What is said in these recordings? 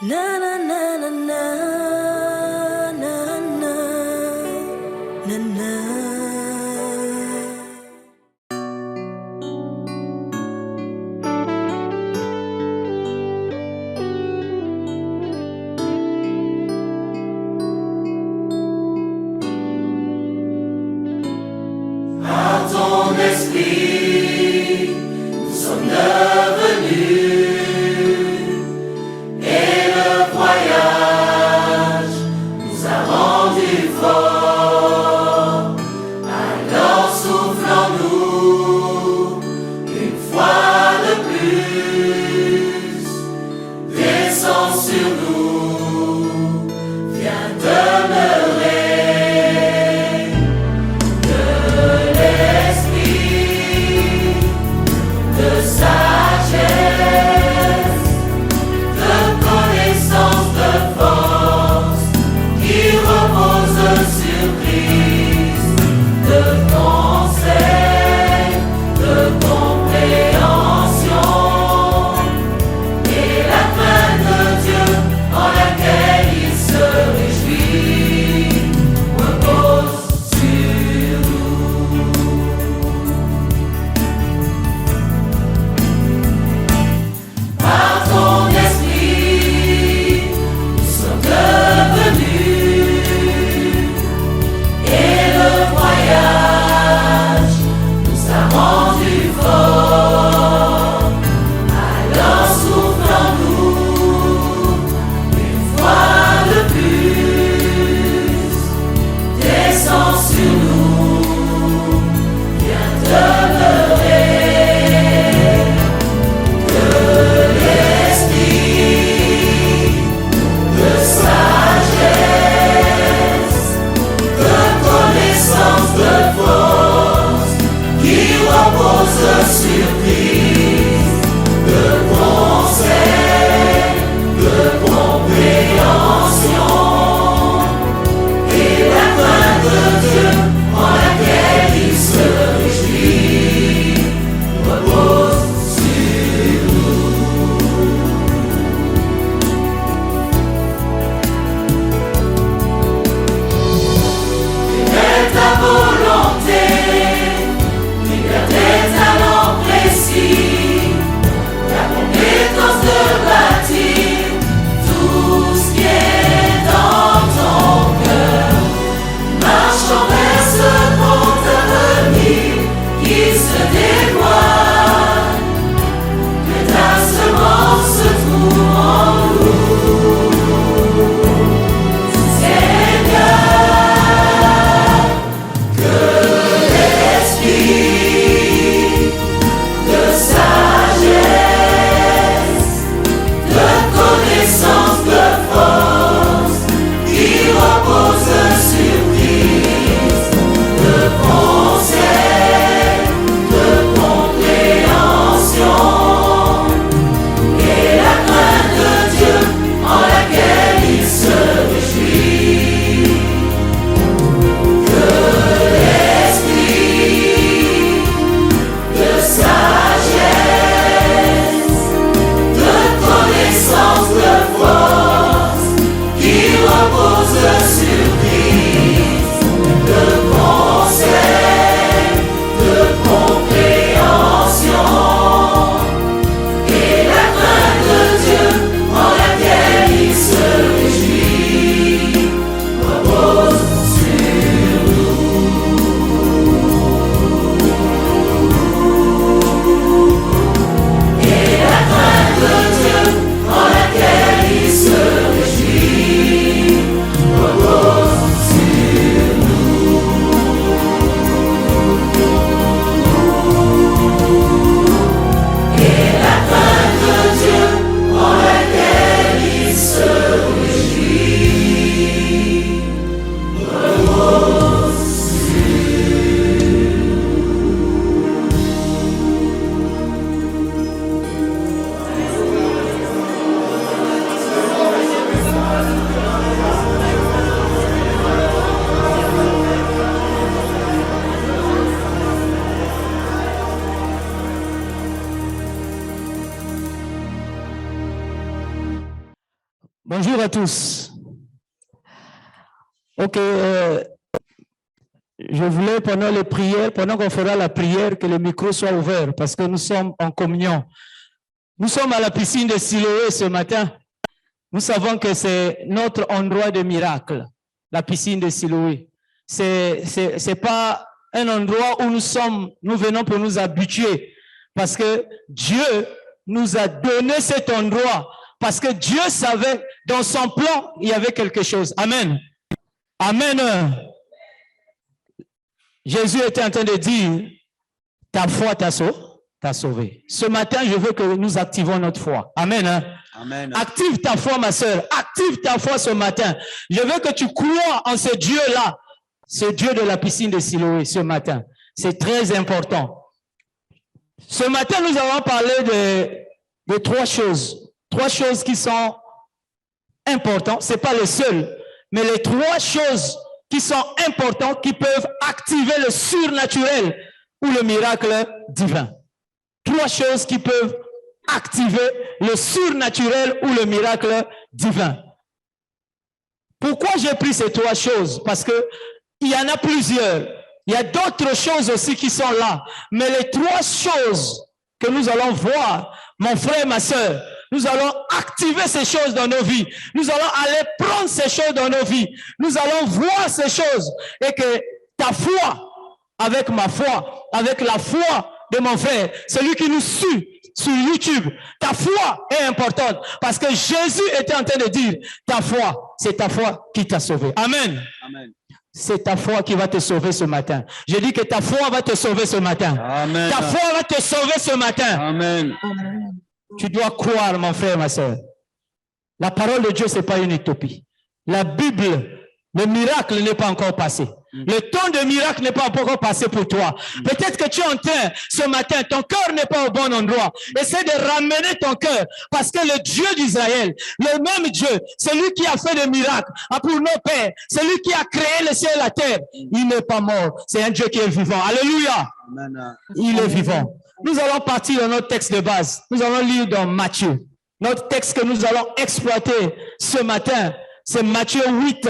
Na na na na na na na na na. Par ton esprit, nous sommes devenus, et le voyage nous a rendus forts. Alors souffle en nous une fois de plus, descends sur nous, viens demeurer. De sagesse, de connaissance, de force, qui repose sur Christ, de conseil, de compréhension, et la crainte de Dieu en laquelle il se réjouit, repose sur nous. Par ton esprit, nous sommes devenus, et le voyage nous a rendus forts. Alors souffle en nous une fois de plus, descends sur nous, viens demeurer. De sagesse, de connaissance, de force, qui repose sur Christ, de conseil, de compréhension, et la crainte de Dieu en laquelle il se réjouit, repose sur nous. Ta volonté, libère tes talents précis, la compétence de bâtir tout ce qui est dans ton cœur. Marchons vers ce grand avenir qui se dévoile, que ta semence se trouve en nous, Seigneur. De sagesse, de connaissance, de force, qui repose sur Christ, de conseil, de compréhension, et la crainte de Dieu en laquelle il se réjouit. De sagesse, de connaissance, de force, qui repose sur Christ, de conseil, de compréhension, et la crainte de Dieu en laquelle il se réjouit, repose sur nous. Et la crainte de Dieu en laquelle il se réjouit, repose sur nous. Et la crainte de Dieu en laquelle il se réjouit, repose Bonjour à tous. Ok, je voulais pendant les prières, pendant qu'on fera la prière, que le micro soit ouvert parce que nous sommes en communion. Nous sommes à la piscine de Siloé ce matin. Nous savons que c'est notre endroit de miracle, la piscine de Siloé. C'est pas un endroit où nous venons pour nous habituer parce que Dieu nous a donné cet endroit. Parce que Dieu savait, dans son plan, il y avait quelque chose. Amen. Amen. Jésus était en train de dire, ta foi t'a sauvé. Ce matin, je veux que nous activons notre foi. Amen. Amen. Active ta foi, ma soeur. Active ta foi ce matin. Je veux que tu crois en ce Dieu-là. Ce Dieu de la piscine de Siloé ce matin. C'est très important. Ce matin, nous allons parler de trois choses. Trois choses qui sont importantes, ce n'est pas les seules, mais les trois choses qui sont importantes, qui peuvent activer le surnaturel ou le miracle divin. Trois choses qui peuvent activer le surnaturel ou le miracle divin. Pourquoi j'ai pris ces trois choses? Parce qu'il y en a plusieurs. Il y a d'autres choses aussi qui sont là. Mais les trois choses que nous allons voir, mon frère, ma soeur, nous allons activer ces choses dans nos vies. Nous allons aller prendre ces choses dans nos vies. Nous allons voir ces choses. Et que ta foi, avec ma foi, avec la foi de mon frère, celui qui nous suit sur YouTube, ta foi est importante. Parce que Jésus était en train de dire, ta foi, c'est ta foi qui t'a sauvé. Amen. Amen. C'est ta foi qui va te sauver ce matin. Je dis que ta foi va te sauver ce matin. Amen. Ta foi va te sauver ce matin. Amen. Tu dois croire, mon frère, ma soeur. La parole de Dieu, ce n'est pas une utopie. La Bible, le miracle n'est pas encore passé. Le temps de miracle n'est pas encore passé pour toi. Peut-être que tu es en train, ce matin, ton cœur n'est pas au bon endroit. Essaie de ramener ton cœur. Parce que le Dieu d'Israël, le même Dieu, celui qui a fait des miracles pour nos pères, celui qui a créé le ciel et la terre, il n'est pas mort. C'est un Dieu qui est vivant. Alléluia. Amen. Il est vivant. Nous allons partir dans notre texte de base. Nous allons lire dans Matthieu. Notre texte que nous allons exploiter ce matin, c'est Matthieu 8.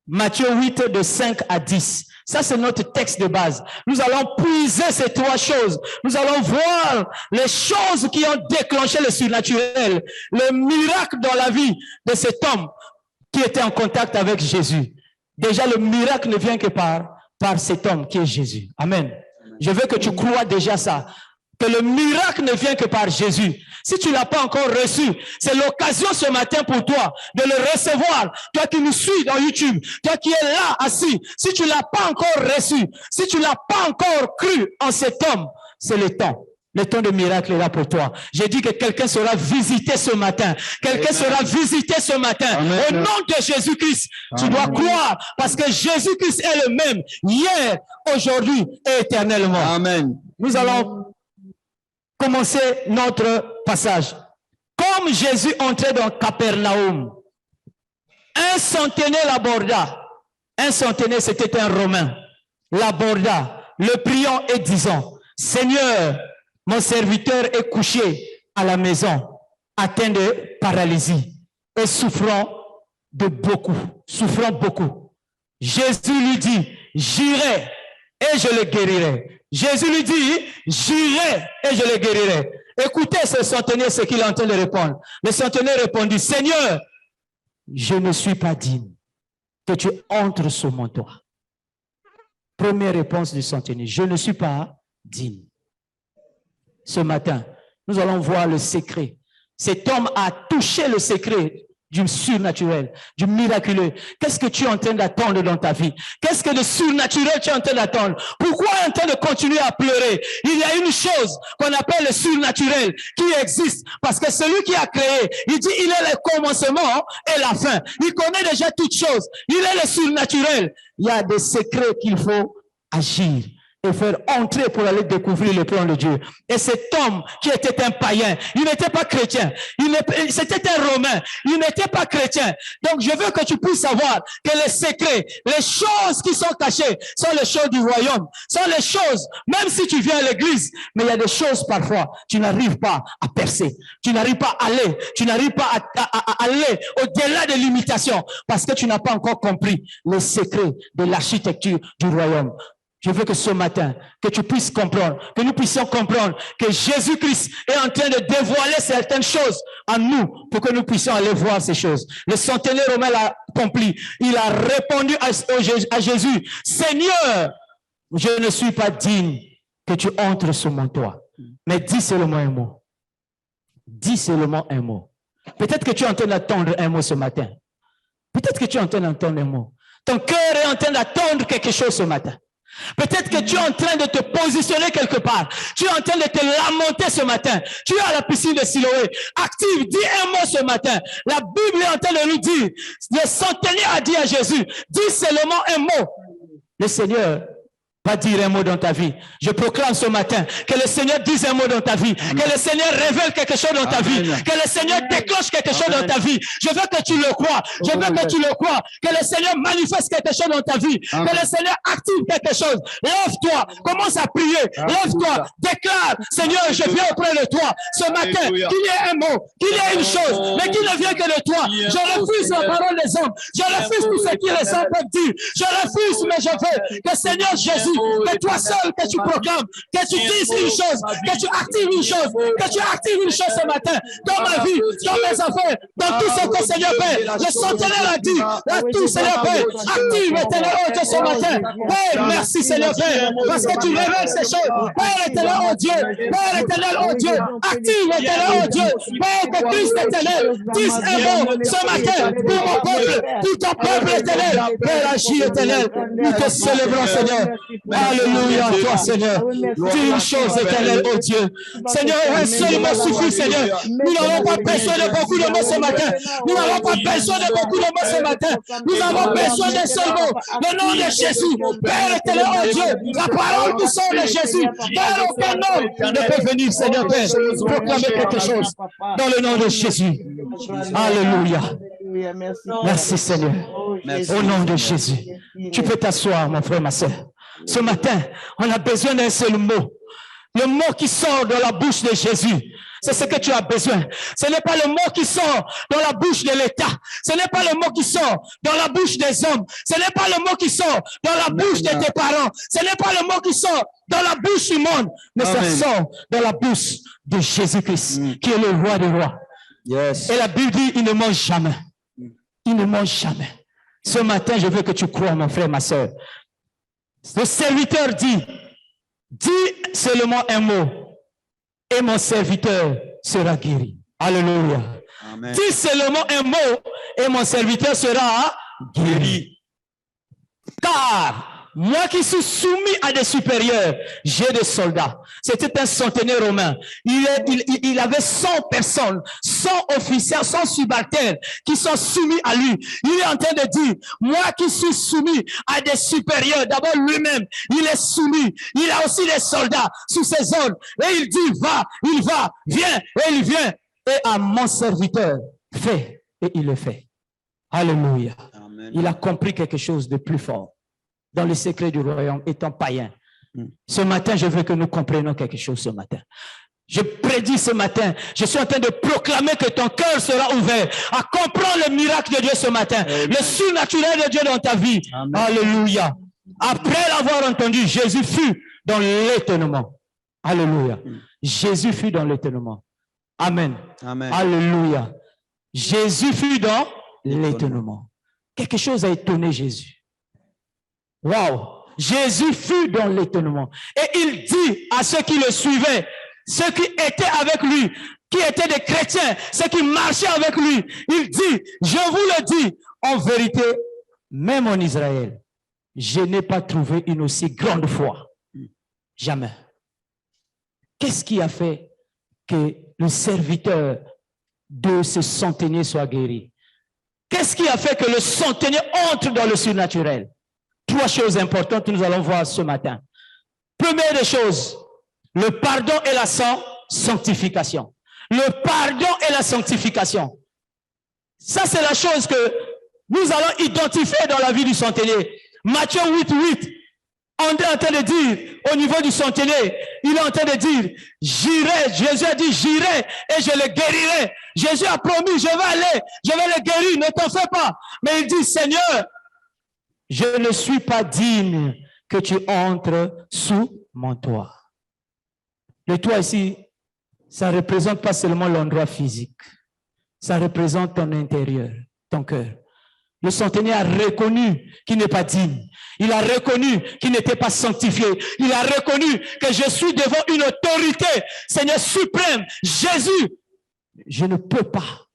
Matthieu 8 de 5 à 10. Ça, c'est notre texte de base. Nous allons puiser ces trois choses. Nous allons voir les choses qui ont déclenché le surnaturel, le miracle dans la vie de cet homme qui était en contact avec Jésus. Déjà, le miracle ne vient que par cet homme qui est Jésus. Amen. Je veux que tu crois déjà ça. Que le miracle ne vient que par Jésus. Si tu ne l'as pas encore reçu, c'est l'occasion ce matin pour toi de le recevoir. Toi qui nous suis dans YouTube, toi qui es là assis, si tu ne l'as pas encore reçu, si tu ne l'as pas encore cru en cet homme, c'est le temps. Le temps de miracle est là pour toi. J'ai dit que quelqu'un sera visité ce matin. Quelqu'un sera visité ce matin. Amen. Au nom de Jésus-Christ, tu dois croire parce que Jésus-Christ est le même hier, aujourd'hui et éternellement. Amen. Nous allons commencer notre passage. Comme Jésus entrait dans Capernaum, un centenaire l'aborda. Un centenaire, c'était un Romain. L'aborda, le priant et disant, Seigneur, mon serviteur est couché à la maison, atteint de paralysie et souffrant beaucoup. Jésus lui dit, j'irai et je le guérirai. Jésus lui dit, j'irai et je le guérirai. Écoutez ce centenaire, ce qu'il est en train de répondre. Le centenaire répondit, Seigneur, je ne suis pas digne que tu entres sous mon toit. Première réponse du centenaire, je ne suis pas digne. Ce matin, nous allons voir le secret. Cet homme a touché le secret du surnaturel, du miraculeux. Qu'est-ce que tu es en train d'attendre dans ta vie? Qu'est-ce que de surnaturel tu es en train d'attendre? Pourquoi tu es en train de continuer à pleurer? Il y a une chose qu'on appelle le surnaturel qui existe parce que celui qui a créé, il dit il est le commencement et la fin. Il connaît déjà toutes choses. Il est le surnaturel. Il y a des secrets qu'il faut agir. et faire entrer pour aller découvrir le plan de Dieu. Et cet homme qui était un païen, il n'était pas chrétien, c'était un Romain, il n'était pas chrétien. Donc je veux que tu puisses savoir que les secrets, les choses qui sont cachées sont les choses du royaume, sont les choses, même si tu viens à l'église, mais il y a des choses parfois, tu n'arrives pas à percer, tu n'arrives pas à aller, tu n'arrives pas à aller au-delà des limitations parce que tu n'as pas encore compris les secrets de l'architecture du royaume. Je veux que ce matin, que tu puisses comprendre, que nous puissions comprendre que Jésus-Christ est en train de dévoiler certaines choses en nous pour que nous puissions aller voir ces choses. Le centenaire romain l'a accompli. Il a répondu à Jésus, « Seigneur, je ne suis pas digne que tu entres sous mon toit. » Mais dis seulement un mot. Dis seulement un mot. Peut-être que tu es en train d'attendre un mot ce matin. Peut-être que tu es en train d'entendre un mot. Ton cœur est en train d'attendre quelque chose ce matin. Peut-être que tu es en train de te positionner quelque part. Tu es en train de te lamenter ce matin. Tu es à la piscine de Siloé. Active, dis un mot ce matin. La Bible est en train de nous dire, le centenaire a dit à Jésus, dis seulement un mot. Le Seigneur va dire un mot dans ta vie. Je proclame ce matin que le Seigneur dise un mot dans ta vie, que le Seigneur révèle quelque chose dans ta vie, que le Seigneur déclenche quelque chose dans ta vie. Je veux que tu le crois. Je veux que tu le crois. Que le Seigneur manifeste quelque chose dans ta vie. Que le Seigneur active quelque chose. Lève-toi. Commence à prier. Lève-toi. Déclare, Seigneur, je viens auprès de toi ce matin. Qu'il y ait un mot, qu'il y ait une chose, mais qu'il ne vienne que de toi. Je refuse la parole des hommes. Je refuse tout ce que les hommes peuvent dire. Je refuse, mais je veux que Seigneur Jésus, que toi seul, que tu proclames, que tu dises une chose, que tu actives une chose, que tu actives une chose ce matin, dans ma vie, dans mes affaires, dans tout ce que le Seigneur fait. Le centenaire a dit, là, tout Seigneur fait, active l'éternel, oh Dieu, ce matin. Père, merci Seigneur Père, parce que tu révèles ces choses. Père éternel, oh Dieu, Père éternel, oh Dieu, active l'éternel, oh Dieu. Père, que Christ éternel, dise un mot ce matin pour mon peuple, pour ton peuple éternel. Père, agis éternel, nous te célébrons Seigneur. Alléluia, toi Seigneur. Dis une chose éternelle, oh Dieu. Seigneur, un seul mot suffit, Seigneur. Nous n'avons pas besoin de beaucoup de mots ce matin. Nous n'avons pas besoin de beaucoup de mots ce matin. Nous avons besoin d'un seul mot. Le nom de Jésus. Père éternel, oh Dieu. La parole du sang de Jésus. Père, aucun homme ne peut venir, Seigneur Père, proclamer quelque chose. Dans le nom de Jésus. Alléluia. Merci Seigneur. Au nom de Jésus. Tu peux t'asseoir, mon frère, ma soeur. Ce matin, on a besoin d'un seul mot. Le mot qui sort de la bouche de Jésus. C'est ce que tu as besoin. Ce n'est pas le mot qui sort dans la bouche de l'État. Ce n'est pas le mot qui sort dans la bouche des hommes. Ce n'est pas le mot qui sort dans la bouche de tes parents. Ce n'est pas le mot qui sort dans la bouche du monde. Mais ça sort dans la bouche de Jésus-Christ, qui est le roi des rois. Yes. Et la Bible dit, il ne mange jamais. Il ne mange jamais. Ce matin, je veux que tu crois, mon frère, ma soeur. Le serviteur dit, dis seulement un mot et mon serviteur sera guéri. Alléluia. Amen. Dis seulement un mot et mon serviteur sera guéri. Car moi qui suis soumis à des supérieurs, j'ai des soldats. C'était un centenaire romain. Il avait 100 personnes, 100 officiers, 100 subalternes qui sont soumis à lui. Il est en train de dire, moi qui suis soumis à des supérieurs, d'abord lui-même, il est soumis. Il a aussi des soldats sous ses ordres. Et il dit, va, viens, et il vient. Et à mon serviteur, fais, et il le fait. Alléluia. Amen. Il a compris quelque chose de plus fort dans le secret du royaume, étant païen. Ce matin, je veux que nous comprenions quelque chose ce matin. Je prédis ce matin, je suis en train de proclamer que ton cœur sera ouvert à comprendre le miracle de Dieu ce matin, le surnaturel de Dieu dans ta vie. Amen. Alléluia. Après l'avoir entendu, Jésus fut dans l'étonnement. Alléluia. Jésus fut dans l'étonnement. Amen. Amen. Alléluia. Jésus fut dans l'étonnement. Quelque chose a étonné Jésus. Wow! Jésus fut dans l'étonnement. Et il dit à ceux qui le suivaient, ceux qui étaient avec lui, qui étaient des chrétiens, ceux qui marchaient avec lui, il dit, je vous le dis, en vérité, même en Israël, je n'ai pas trouvé une aussi grande foi. Jamais. Qu'est-ce qui a fait que le serviteur de ce centenier soit guéri? Qu'est-ce qui a fait que le centenier entre dans le surnaturel? Trois choses importantes que nous allons voir ce matin. Première des choses, le pardon et la sanctification. Le pardon et la sanctification. Ça, c'est la chose que nous allons identifier dans la vie du centenier. Matthieu 8:8, on est en train de dire, au niveau du centenier, il est en train de dire, j'irai, Jésus a dit, j'irai et je le guérirai. Jésus a promis, je vais aller, je vais le guérir, ne t'en fais pas. Mais il dit, Seigneur, je ne suis pas digne que tu entres sous mon toit. Le toit ici, ça ne représente pas seulement l'endroit physique. Ça représente ton intérieur, ton cœur. Le centenier a reconnu qu'il n'est pas digne. Il a reconnu qu'il n'était pas sanctifié. Il a reconnu que je suis devant une autorité, Seigneur suprême, Jésus. Je ne peux pas.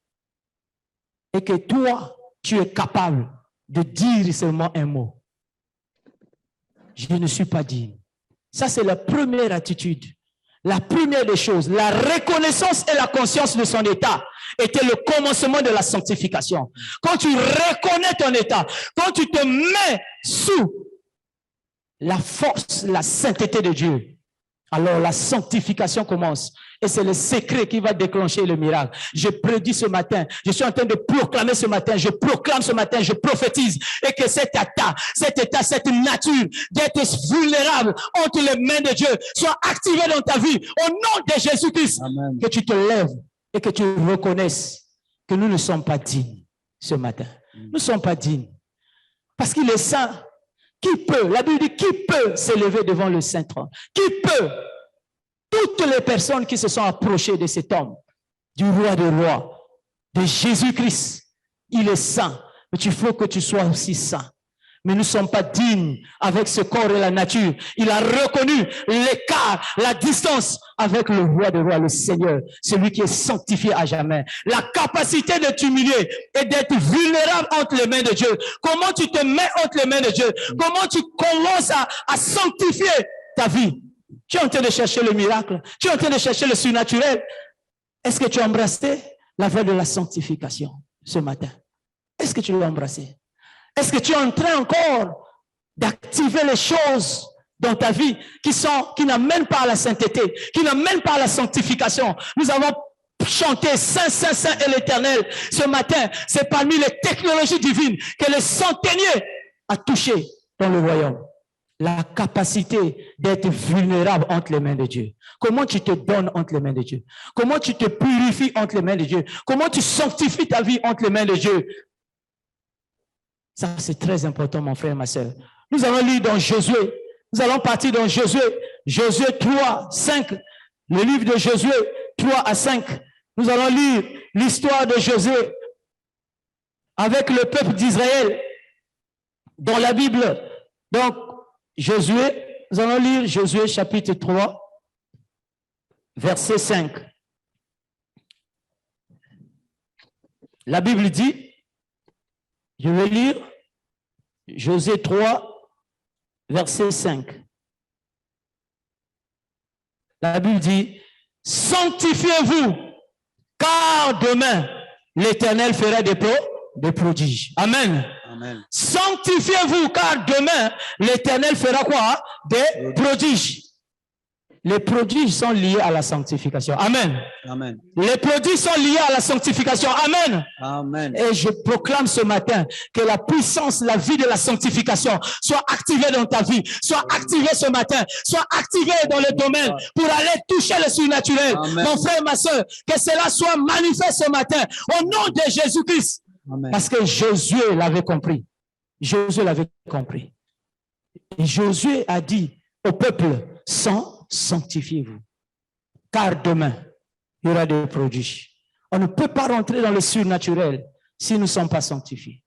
Et que toi, tu es capable de dire seulement un mot. Je ne suis pas digne. Ça, c'est la première attitude. La première des choses, la reconnaissance et la conscience de son état était le commencement de la sanctification. Quand tu reconnais ton état, quand tu te mets sous la force, la sainteté de Dieu, alors la sanctification commence. Et c'est le secret qui va déclencher le miracle. Je prédis ce matin, je suis en train de proclamer ce matin, je proclame ce matin, je prophétise. Et que cet état, cette nature d'être vulnérable entre les mains de Dieu soit activée dans ta vie. Au nom de Jésus-Christ, que tu te lèves et que tu reconnaisses que nous ne sommes pas dignes ce matin. Nous ne sommes pas dignes. Parce qu'il est saint. Qui peut, la Bible dit, qui peut s'élever devant le Saint-Trône? Qui peut? Toutes les personnes qui se sont approchées de cet homme, du roi des rois, de Jésus-Christ, il est saint. Mais il faut que tu sois aussi saint. Mais nous ne sommes pas dignes avec ce corps et la nature. Il a reconnu l'écart, la distance avec le roi des rois, le Seigneur, celui qui est sanctifié à jamais. La capacité de t'humilier et d'être vulnérable entre les mains de Dieu. Comment tu te mets entre les mains de Dieu? Comment tu commences à sanctifier ta vie? Tu es en train de chercher le miracle. Tu es en train de chercher le surnaturel. Est-ce que tu as embrassé la voie de la sanctification ce matin? Est-ce que tu l'as embrassé? Est-ce que tu es en train encore d'activer les choses dans ta vie qui n'amènent pas à la sainteté, qui n'amènent pas à la sanctification? Nous avons chanté Saint, Saint, Saint et l'Éternel. Ce matin, c'est parmi les technologies divines que le centenier a touché dans le royaume. La capacité d'être vulnérable entre les mains de Dieu. Comment tu te donnes entre les mains de Dieu? Comment tu te purifies entre les mains de Dieu? Comment tu sanctifies ta vie entre les mains de Dieu? Ça, c'est très important, mon frère et ma soeur. Nous allons lire dans Josué. Nous allons partir dans Josué. Josué 3, 5. Le livre de Josué 3 à 5. Nous allons lire l'histoire de Josué avec le peuple d'Israël dans la Bible. Donc, Josué, nous allons lire Josué chapitre 3, verset 5. La Bible dit, je vais lire Josué 3, verset 5. La Bible dit, sanctifiez-vous, car demain, l'Éternel fera des prodiges. Amen. Amen. Sanctifiez-vous, car demain, l'Éternel fera quoi? Des prodiges. Les prodiges sont liés à la sanctification. Amen. Amen. Les prodiges sont liés à la sanctification. Amen. Amen. Et je proclame ce matin que la puissance, la vie de la sanctification soit activée dans ta vie, soit activée ce matin, soit activée dans le domaine pour aller toucher le surnaturel. Amen. Mon frère, ma soeur, que cela soit manifeste ce matin au nom de Jésus-Christ. Amen. Parce que Josué l'avait compris. Josué l'avait compris. Et Josué a dit au peuple, sanctifiez-vous. Car demain, il y aura des prodiges. On ne peut pas rentrer dans le surnaturel si nous ne sommes pas sanctifiés.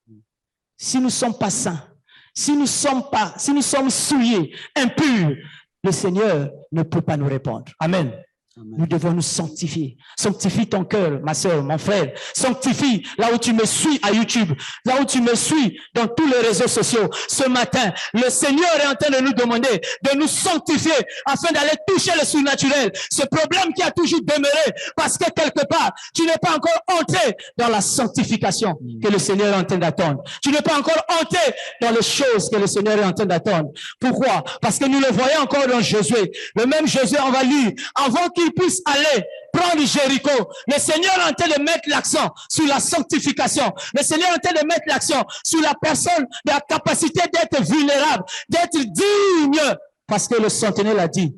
Si nous ne sommes pas saints. Si nous sommes souillés, impurs, le Seigneur ne peut pas nous répondre. Amen. Nous devons nous sanctifier. Sanctifie ton cœur, ma soeur, mon frère. Sanctifie là où tu me suis à YouTube, là où tu me suis dans tous les réseaux sociaux. Ce matin, le Seigneur est en train de nous demander de nous sanctifier afin d'aller toucher le surnaturel. Ce problème qui a toujours demeuré parce que quelque part, tu n'es pas encore entré dans la sanctification que le Seigneur est en train d'attendre. Tu n'es pas encore entré dans les choses que le Seigneur est en train d'attendre. Pourquoi? Parce que nous le voyons encore dans Josué. Le même Josué, on va lire, avant qu'il puisse aller prendre Jéricho, le Seigneur est en train de mettre l'accent sur la sanctification. Le Seigneur est en train de mettre l'accent sur la personne, de la capacité d'être vulnérable, d'être digne. Parce que le sentinelle a dit,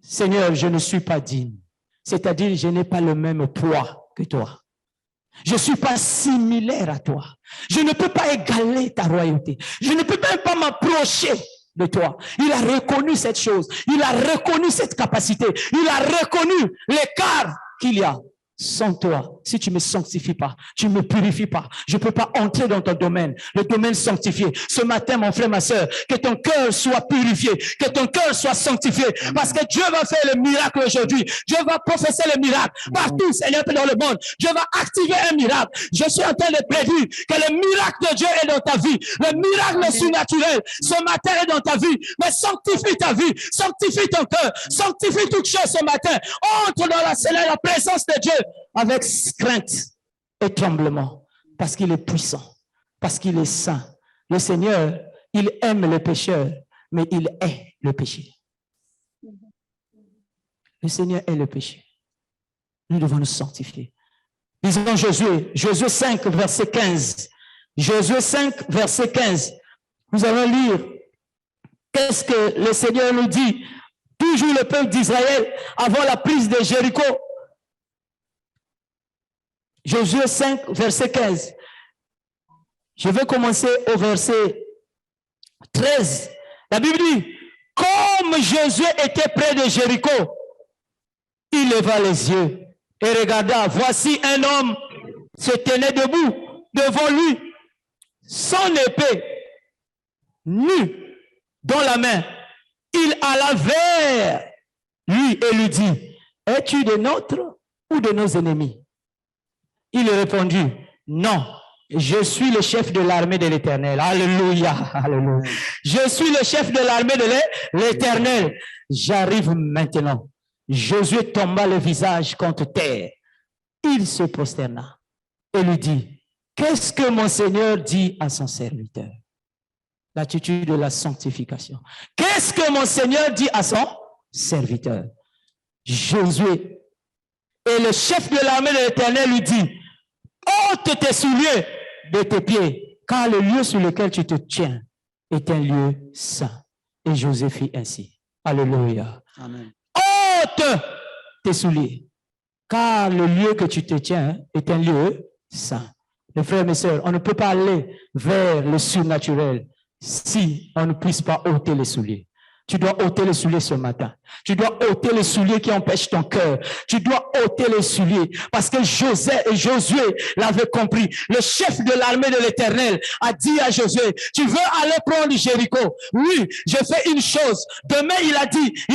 Seigneur, je ne suis pas digne. C'est-à-dire, je n'ai pas le même poids que toi. Je ne suis pas similaire à toi. Je ne peux pas égaler ta royauté. Je ne peux même pas m'approcher de toi. Il a reconnu cette chose. Il a reconnu cette capacité. Il a reconnu l'écart qu'il y a. Sans toi, si tu ne me sanctifies pas, tu ne me purifies pas, je ne peux pas entrer dans ton domaine, le domaine sanctifié. Ce matin, mon frère, ma soeur, que ton cœur soit purifié, que ton cœur soit sanctifié, parce que Dieu va faire le miracle aujourd'hui. Dieu va professer le miracle partout, Seigneur, dans le monde. Dieu va activer un miracle. Je suis en train de prédire que le miracle de Dieu est dans ta vie. Le miracle surnaturel, ce matin, est dans ta vie. Mais sanctifie ta vie, sanctifie ton cœur, sanctifie toute chose ce matin. Entre dans la présence de Dieu avec crainte et tremblement, parce qu'il est puissant, parce qu'il est saint. Le Seigneur, il aime le pécheur, mais il hait le péché. Le Seigneur hait le péché. Nous devons nous sanctifier. Lisons Josué 5, verset 15. Josué 5, verset 15. Nous allons lire qu'est-ce que le Seigneur nous dit. Toujours le peuple d'Israël, avant la prise de Jéricho. Josué 5, verset 15. Je vais commencer au verset 13. La Bible dit, comme Josué était près de Jéricho, il leva les yeux et regarda. Voici un homme se tenait debout devant lui, son épée nue dans la main. Il alla vers lui et lui dit, es-tu de nôtres ou de nos ennemis? Il répondit, non, je suis le chef de l'armée de l'Éternel. Alléluia, alléluia. Je suis le chef de l'armée de l'Éternel. J'arrive maintenant. Josué tomba le visage contre terre. Il se prosterna et lui dit, qu'est-ce que mon Seigneur dit à son serviteur? L'attitude de la sanctification. Qu'est-ce que mon Seigneur dit à son serviteur? Josué et le chef de l'armée de l'Éternel lui dit, ôte tes souliers de tes pieds, car le lieu sur lequel tu te tiens est un lieu saint. Et Josué fit ainsi. Alléluia. Amen. Ôte tes souliers, car le lieu que tu te tiens est un lieu saint. Mes frères et mes sœurs, on ne peut pas aller vers le surnaturel si on ne puisse pas ôter les souliers. Tu dois ôter les souliers ce matin. Tu dois ôter les souliers qui empêchent ton cœur. Tu dois ôter les souliers parce que Josué l'avait compris. Le chef de l'armée de l'Éternel a dit à Josué, tu veux aller prendre Jéricho? Oui, je fais une chose. Demain, il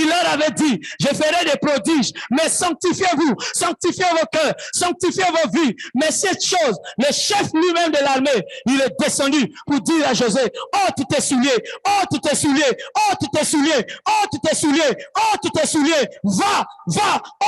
leur avait dit, je ferai des prodiges, mais sanctifiez-vous, sanctifiez vos cœurs, sanctifiez vos vies. Mais cette chose, le chef lui-même de l'armée, il est descendu pour dire à Josué, ôte tes souliers, ôte tes souliers, ôte tes souliers. Ôte tes souliers, ôte tes souliers, va,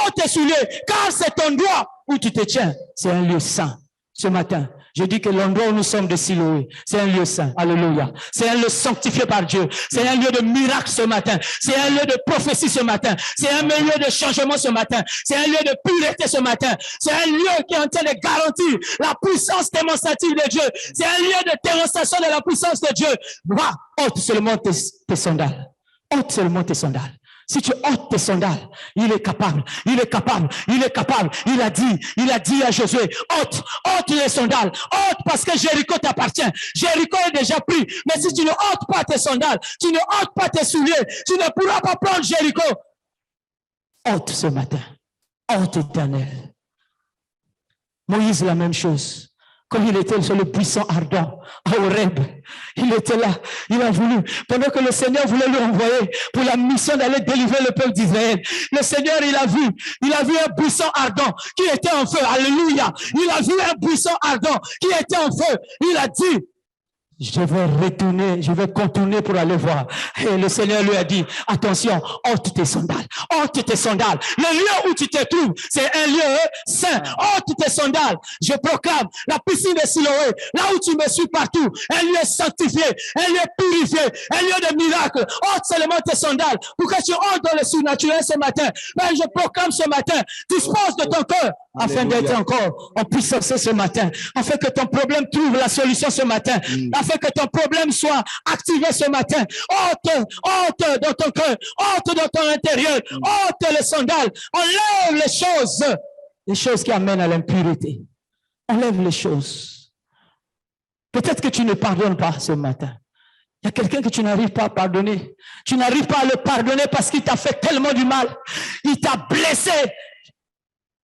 ôte tes souliers, car cet endroit où tu te tiens, c'est un lieu saint. Ce matin, je dis que l'endroit où nous sommes de Siloé, c'est un lieu saint. Alléluia. C'est un lieu sanctifié par Dieu. C'est un lieu de miracle ce matin. C'est un lieu de prophétie ce matin. C'est un lieu de changement ce matin. C'est un lieu de pureté ce matin. C'est un lieu qui est en train de garantir la puissance démonstrative de Dieu. C'est un lieu de démonstration de la puissance de Dieu. Va, ôte seulement tes sandales. Ôte seulement tes sandales. Si tu ôtes tes sandales, il est capable. Il a dit à Josué, ôte les sandales. Ôte parce que Jéricho t'appartient. Jéricho est déjà pris. Mais si tu ne ôtes pas tes sandales, tu ne ôtes pas tes souliers, tu ne pourras pas prendre Jéricho. Ôte ce matin. Ôte éternel. Moïse, la même chose. Comme il était sur le buisson ardent à Horeb, il était là, il a voulu, pendant que le Seigneur voulait lui envoyer pour la mission d'aller délivrer le peuple d'Israël. Le Seigneur, il a vu un buisson ardent qui était en feu. Alléluia. Il a vu un buisson ardent qui était en feu. Il a dit, je vais retourner, je vais contourner pour aller voir. Et le Seigneur lui a dit, attention, ôte tes sandales, ôte tes sandales. Le lieu où tu te trouves, c'est un lieu saint. Ôte tes sandales. Je proclame la piscine de Siloé, là où tu me suis partout, un lieu sanctifié, un lieu purifié, un lieu de miracle. Ôte seulement tes sandales pour que tu entres dans le surnaturel ce matin. Mais je proclame ce matin, dispose de ton cœur afin d'être encore en puissance ce matin, afin que ton problème trouve la solution ce matin, afin que ton problème soit activé ce matin. Ôte dans ton cœur, ôte dans ton intérieur, ôte les sandales, enlève les choses qui amènent à l'impureté. Enlève les choses. Peut-être que tu ne pardonnes pas ce matin. Il y a quelqu'un que tu n'arrives pas à pardonner. Tu n'arrives pas à le pardonner parce qu'il t'a fait tellement du mal. Il t'a blessé.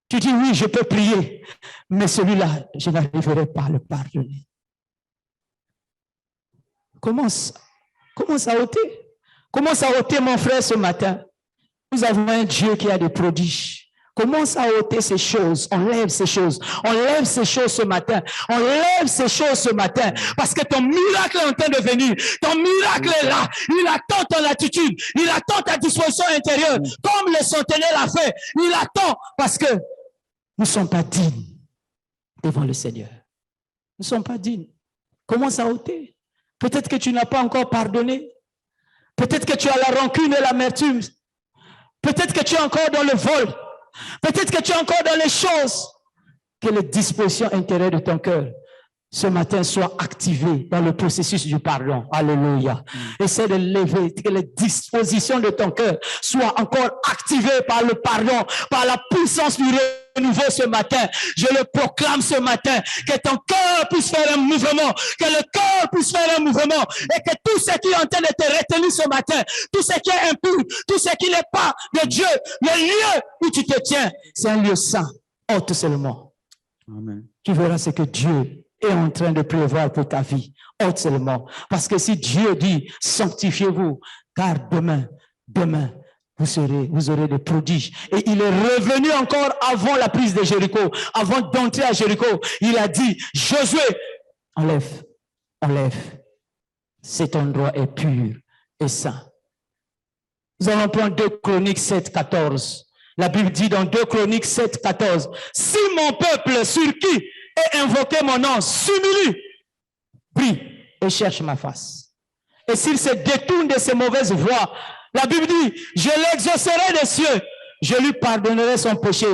Tu dis oui, je peux prier, mais celui-là, je n'arriverai pas à le pardonner. Commence à ôter. Commence à ôter, mon frère, ce matin. Nous avons un Dieu qui a des prodiges. Commence à ôter ces choses. Enlève ces choses. Enlève ces choses ce matin. Enlève ces choses ce matin. Parce que ton miracle est en train de venir. Ton miracle est là. Il attend ton attitude. Il attend ta disposition intérieure. Comme le centenaire l'a fait. Il attend parce que nous ne sommes pas dignes devant le Seigneur. Nous ne sommes pas dignes. Commence à ôter. Peut-être que tu n'as pas encore pardonné. Peut-être que tu as la rancune et l'amertume. Peut-être que tu es encore dans le vol. Peut-être que tu es encore dans les choses. Que les dispositions intérieures de ton cœur ce matin soient activées dans le processus du pardon. Alléluia. Essaie de lever, que les dispositions de ton cœur soient encore activées par le pardon, par la puissance du renouveau ce matin. Je le proclame ce matin, que ton cœur puisse faire un mouvement, que le cœur puisse faire un mouvement, et que tout ce qui est en train de te retenir ce matin, tout ce qui est impur, tout ce qui n'est pas de Dieu, le lieu où tu te tiens, c'est un lieu saint. Ôte seulement. Amen. Tu verras ce que Dieu est en train de prévoir pour ta vie. Ôte seulement. Parce que si Dieu dit, sanctifiez-vous, car demain, vous aurez des prodiges. Et il est revenu encore avant la prise de Jéricho, avant d'entrer à Jéricho. Il a dit, Josué, enlève. Cet endroit est pur et saint. Nous allons prendre 2 Chroniques 7, 14. La Bible dit dans 2 Chroniques 7, 14, si mon peuple sur qui est invoqué mon nom s'humilie, prie et cherche ma face. Et s'il se détourne de ses mauvaises voies, la Bible dit, je l'exaucerai des cieux, je lui pardonnerai son péché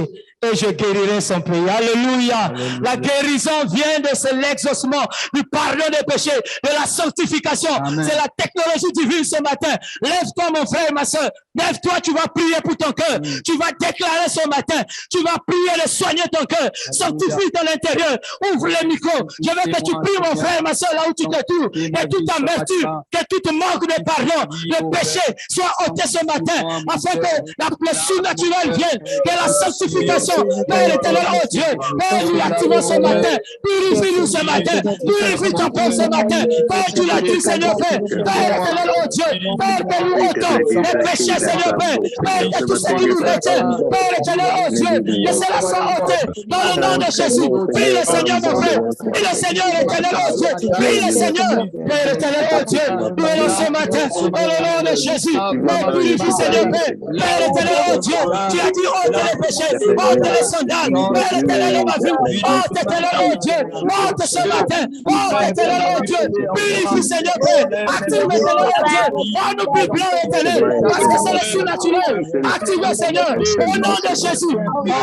et je guérirai son pays. Alléluia. Alléluia. La guérison vient de l'exaucement, du pardon des péchés, de la sanctification. C'est la technologie divine ce matin. Lève-toi mon frère et ma soeur. Lève-toi, tu vas prier pour ton cœur. Tu vas déclarer ce matin. Tu vas prier de soigner ton cœur. Sanctifie ton intérieur. Ouvre le micro. Je veux que tu pries mon frère et ma soeur là où tu te trouves. Que toute amertume, que tout manque de pardon, de péché soit ôté ce matin. Afin que le surnaturel vienne. Que la sanctification, Père éternel, oh Dieu, Père, nous l'activons ce matin. Purifie-nous ce matin. Purifie ton peuple ce matin. Père, tu l'as dit, Seigneur Père. Père éternel, oh Dieu, Père, que nous ôtons les péchés, Seigneur Père. Père, que tout ce qui nous retient, Père éternel, oh Dieu, que cela soit ôté dans le nom de Jésus. Prie le Seigneur, mon frère. Prie le Seigneur éternel, oh Dieu. Prie le Seigneur, Père éternel, oh Dieu. Nous allons ce matin, dans le nom de Jésus. Père, purifie, Seigneur Père. Père éternel, oh Dieu, tu as dit ôte les péchés, ôte les sandales. Père éternel, ma vie, ôte éternel, oh Dieu. Ôte ce matin, ôte éternel, oh Dieu. Purifie, Seigneur Père. Active éternel, oh Dieu. Rends-nous plus blanc éternel, parce que c'est le surnaturel. Active, Seigneur, au nom de Jésus.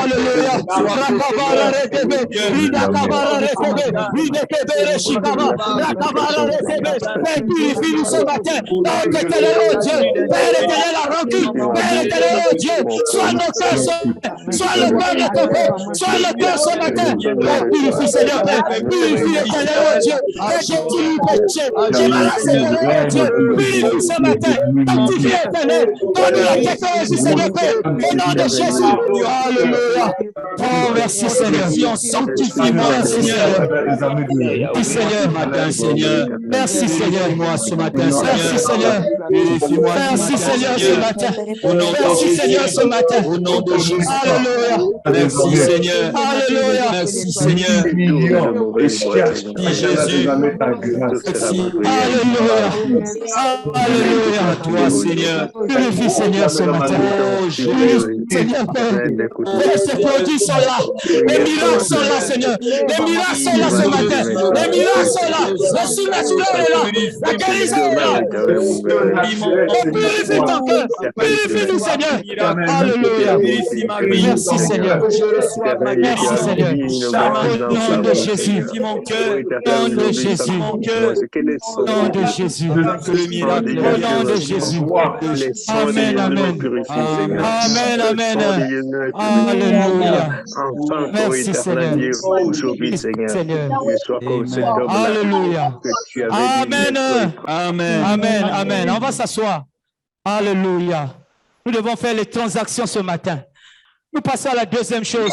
Alléluia. Rakabara rekebe, Ridakabara rekebe, Ridekebe reshikaba, Rakabara rekebe. Père, purifie-nous ce matin. Ôte éternel, oh Dieu. Père éternel, la rancune. Père éternel, oh Dieu. Sois nos cœurs, sois le cœur de ton peuple. Sois le cœur ce matin. Oh, purifie, Seigneur Père. Purifie l'éternel, oh Dieu. Et je tue le péché. Je m'arrête, Seigneur, oh Dieu. Purifie ce matin. Sanctifie l'éternel. Donne-nous la technologie, Seigneur Père. Au nom de Jésus. Alléluia. Oh, merci, Seigneur. Sanctifie-moi, Seigneur. Merci, Seigneur. Seigneur. Merci, Seigneur. Moi ce matin, Merci, Seigneur. Purifie-moi. Merci, Seigneur, ce matin. Au nom de Merci, Jésus. Seigneur, ce matin. Au nom de Jésus. Alléluia. Merci, Seigneur. Alléluia. Merci, Seigneur. Merci, Jésus. Merci. Alléluia. Alléluia. À toi, Seigneur. Purifie, Seigneur, ce matin. Oh, Purifie, Seigneur, Père. Père, ces produits sont là. Les miracles sont là, Seigneur. Les miracles sont là ce matin. Les miracles sont là. Le surnaturel est là. La guérison est là. Oh, purifie ton cœur. Purifie-nous, Seigneur. Alléluia. Merci, Seigneur. Merci, Seigneur. Au nom de Jésus. Mon cœur. Au nom de Jésus. Mon cœur. Au nom de Jésus. Le miracle. Au nom de Jésus. Amen, amen. Amen, amen. Alléluia. Merci, Seigneur. Aujourd'hui, Seigneur, Seigneur. je sois comme cet homme-là Alléluia. que tu avais Amen. Amen. Amen. Amen. On va s'asseoir. Alléluia. Nous devons faire les transactions ce matin. Nous passons à la deuxième chose.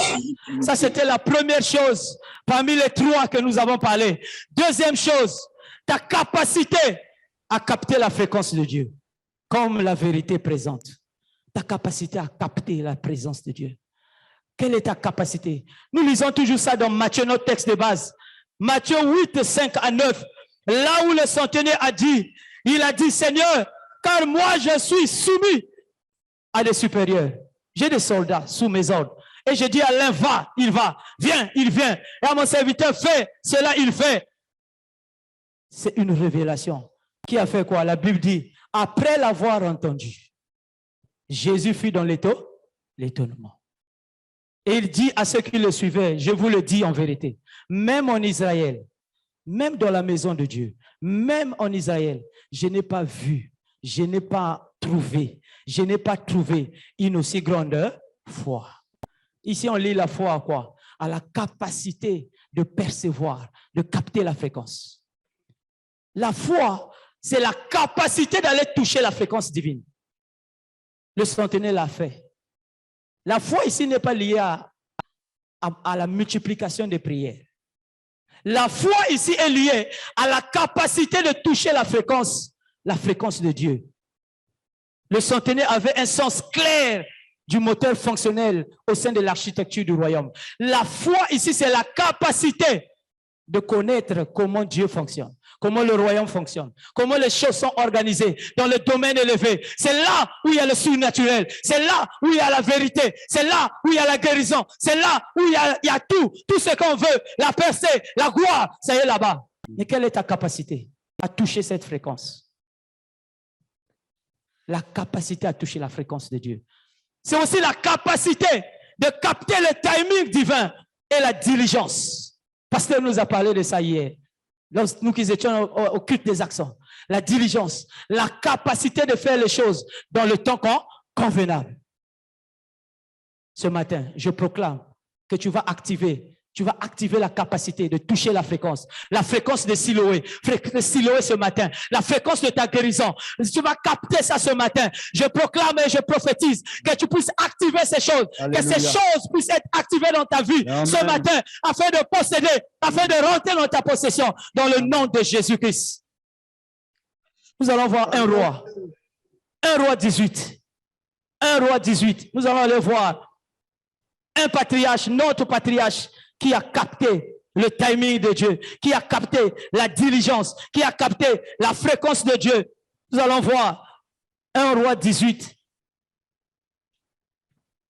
Ça, c'était la première chose parmi les trois que nous avons parlé. Deuxième chose, ta capacité à capter la fréquence de Dieu comme la vérité présente. Ta capacité à capter la présence de Dieu. Quelle est ta capacité? Nous lisons toujours ça dans Matthieu, notre texte de base. Matthieu 8, 5 à 9. Là où le centenier a dit, il a dit, Seigneur, car moi je suis soumis à des supérieurs. J'ai des soldats sous mes ordres. Et je dis à l'un, va, il va. Viens, il vient. Et à mon serviteur, fais, cela il fait. C'est une révélation. Qui a fait quoi? La Bible dit, après l'avoir entendu, Jésus fut dans l'étonnement. Et il dit à ceux qui le suivaient, je vous le dis en vérité, même en Israël, même dans la maison de Dieu, même en Israël, je n'ai pas vu, je n'ai pas trouvé une aussi grande foi. Ici, on lit la foi à quoi? À la capacité de percevoir, de capter la fréquence. La foi, c'est la capacité d'aller toucher la fréquence divine. Le centenaire l'a fait. La foi ici n'est pas liée à la multiplication des prières. La foi ici est liée à la capacité de toucher la fréquence de Dieu. Le centenaire avait un sens clair du moteur fonctionnel au sein de l'architecture du royaume. La foi ici, c'est la capacité de connaître comment Dieu fonctionne, comment le royaume fonctionne, comment les choses sont organisées dans le domaine élevé. C'est là où il y a le surnaturel, c'est là où il y a la vérité, c'est là où il y a la guérison, c'est là où il y a tout ce qu'on veut, la percée, la gloire, ça y est là-bas. Mais quelle est ta capacité à toucher cette fréquence? La capacité à toucher la fréquence de Dieu. C'est aussi la capacité de capter le timing divin et la diligence. Pasteur nous a parlé de ça hier. Nous qui étions au culte des accents. La diligence, la capacité de faire les choses dans le temps convenable. Ce matin, je proclame que tu vas activer la capacité de toucher la fréquence de Siloé ce matin, la fréquence de ta guérison. Tu vas capter ça ce matin. Je proclame et je prophétise que tu puisses activer ces choses, Alléluia. Que ces choses puissent être activées dans ta vie Amen. Ce matin, afin de posséder, afin de rentrer dans ta possession, dans le nom de Jésus-Christ. Nous allons voir un roi 18. Un roi 18. Nous allons aller voir un patriarche, notre patriarche, qui a capté le timing de Dieu, qui a capté la diligence, qui a capté la fréquence de Dieu. Nous allons voir 1 Roi 18.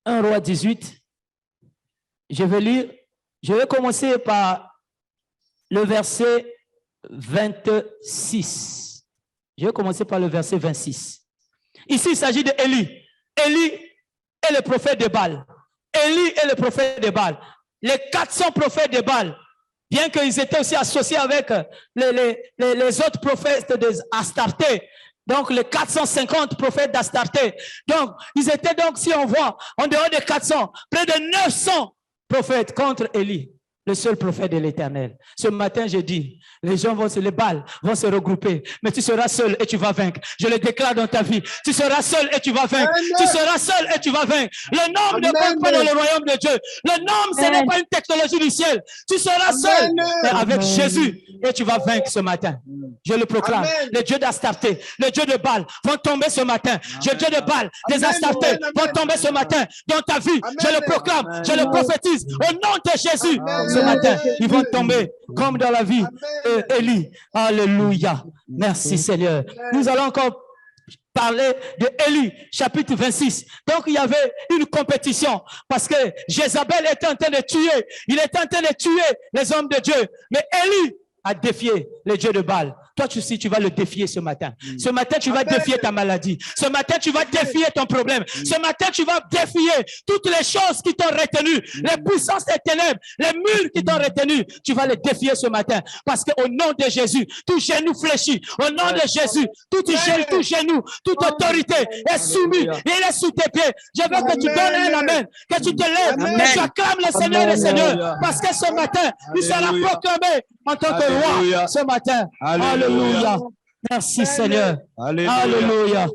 1 Roi 18. Je vais lire. Je vais commencer par le verset 26. Je vais commencer par le verset 26. Ici, il s'agit de Élie. Élie est le prophète de Baal. Élie est le prophète de Baal. Les 400 prophètes de Baal, bien qu'ils étaient aussi associés avec les autres prophètes d'Astarté, Donc, les 450 prophètes d'Astarté. Donc, ils étaient donc, si on voit, en dehors des 400, près de 900 prophètes contre Élie, le seul prophète de l'Éternel. Ce matin, je dis, les gens les balles vont se regrouper, mais tu seras seul et tu vas vaincre. Je le déclare dans ta vie. Tu seras seul et tu vas vaincre. Amen. Tu seras seul et tu vas vaincre. Le nom ne compte pas dans le royaume de Dieu. Le nom, ce n'est pas une technologie du ciel. Tu seras seul mais avec Jésus et tu vas vaincre ce matin. Je le proclame. Les dieux d'Astarté, les dieux de Baal vont tomber ce matin. Les dieux de Baal, des Astartés vont tomber ce matin dans ta vie. Je le proclame, je le prophétise au nom de Jésus. Ce matin, ils vont tomber comme dans la vie d'Élie. Alléluia. Merci Seigneur. Nous allons encore parler de Élie, chapitre 26. Donc, il y avait une compétition parce que Jézabel était en train de tuer. Il était en train de tuer les hommes de Dieu. Mais Élie a défié les dieux de Baal. Toi, tu vas le défier ce matin. Ce matin, tu vas défier ta maladie. Ce matin, tu vas défier ton problème. Ce matin, tu vas défier toutes les choses qui t'ont retenu, les puissances des ténèbres, les murs qui t'ont retenu. Tu vas les défier ce matin parce qu'au nom de Jésus, tout genou fléchit. Au nom de Jésus, tout genou, toute autorité est soumise. Il est sous tes pieds. Je veux que tu donnes un amen, que tu te lèves, que tu acclames le Seigneur des Seigneurs. Parce que ce matin, il sera proclamé en tant que roi ce matin. Alléluia. Merci Seigneur. Alléluia.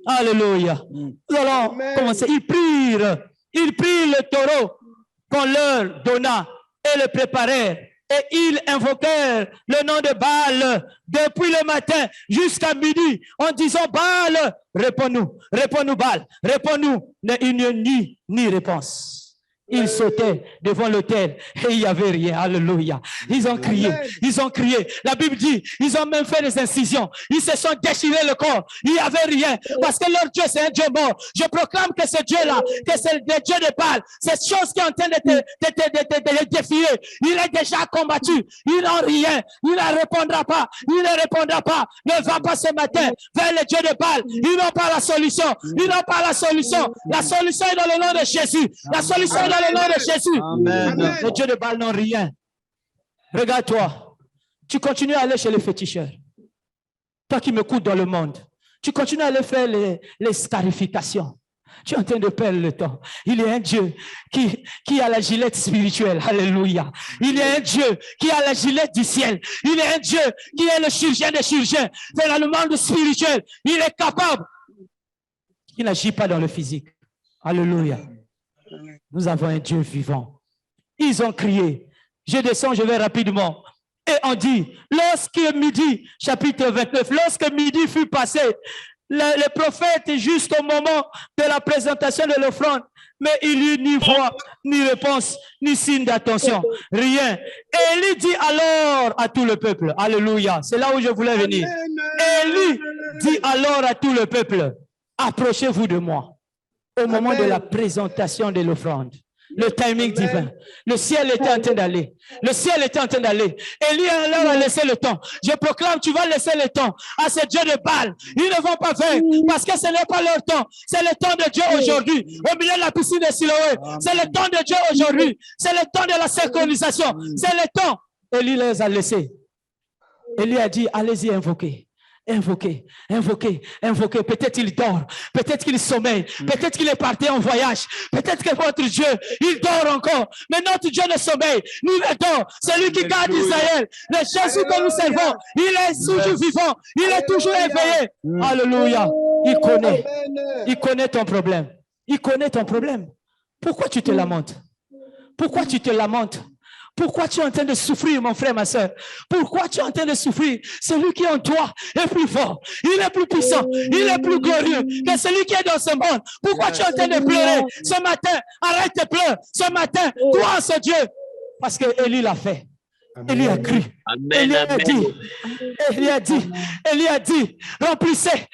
Alléluia. Nous allons commencer. Ils prirent le taureau qu'on leur donna et le préparèrent. Et ils invoquèrent le nom de Baal depuis le matin jusqu'à midi en disant Baal, réponds-nous, Baal, réponds-nous. Il n'y a ni réponse. Ils sautaient devant l'autel et il n'y avait rien. Alléluia. Ils ont crié. Ils ont crié. La Bible dit, ils ont même fait des incisions. Ils se sont déchirés le corps. Il n'y avait rien. Parce que leur Dieu, c'est un Dieu mort. Je proclame que ce Dieu-là, que c'est le Dieu de Baal, cette chose qui est en train de les défier, il est déjà combattu. Il n'a rien. Il ne répondra pas. Il ne répondra pas. Ne va pas ce matin vers le Dieu de Baal. Ils n'ont pas la solution. Ils n'ont pas la solution. La solution est dans le nom de Jésus. La solution est dans le nom de Jésus. Amen. Les dieux de Baal n'ont rien. Regarde-toi. Tu continues à aller chez les féticheurs. Toi qui m'écoutes dans le monde. Tu continues à aller faire les scarifications. Tu es en train de perdre le temps. Il y a un Dieu qui a la gilette spirituelle. Alléluia. Il y a un Dieu qui a la gilette du ciel. Il y a un Dieu qui est le chirurgien des chirurgiens. C'est dans le monde spirituel. Il est capable. Il n'agit pas dans le physique. Alléluia. Nous avons un Dieu vivant. Ils ont crié. Je descends, je vais rapidement. Et on dit, lorsque midi, chapitre 29, lorsque midi fut passé, le prophète, juste au moment de la présentation de l'offrande, mais il n'y eut ni voix, ni réponse, ni signe d'attention, rien. Et Élie dit alors à tout le peuple, alléluia, c'est là où je voulais venir. Élie dit alors à tout le peuple, approchez-vous de moi. Au moment de la présentation de l'offrande, le timing divin, le ciel était en train d'aller. Le ciel était en train d'aller. Élie leur a laissé le temps. Je proclame, tu vas laisser le temps à ces dieux de Baal. Ils ne vont pas vaincre parce que ce n'est pas leur temps. C'est le temps de Dieu aujourd'hui. Au milieu de la piscine de Siloé, c'est le temps de Dieu aujourd'hui. C'est le temps de la synchronisation. C'est le temps. Élie les a laissés. Élie a dit, allez-y invoquer. Invoquez, invoquez, invoquez. Peut-être il dort, peut-être qu'il sommeille, peut-être qu'il est parti en voyage, peut-être que votre Dieu, il dort encore. Mais notre Dieu ne sommeille, ni ne dort. C'est lui qui garde Israël. Le Jésus que nous servons, il est toujours vivant, il est toujours éveillé. Alléluia. Il connaît ton problème. Il connaît ton problème. Pourquoi tu te lamentes? Pourquoi tu te lamentes? Pourquoi tu es en train de souffrir, mon frère, ma soeur? Pourquoi tu es en train de souffrir? Celui qui est en toi est plus fort, il est plus puissant, il est plus glorieux que celui qui est dans ce monde. Pourquoi tu es en train de pleurer? Ce matin, arrête de pleurer. Ce matin, crois en ce Dieu. Parce que Élie l'a fait. Élie a cru. Élie a dit, remplissez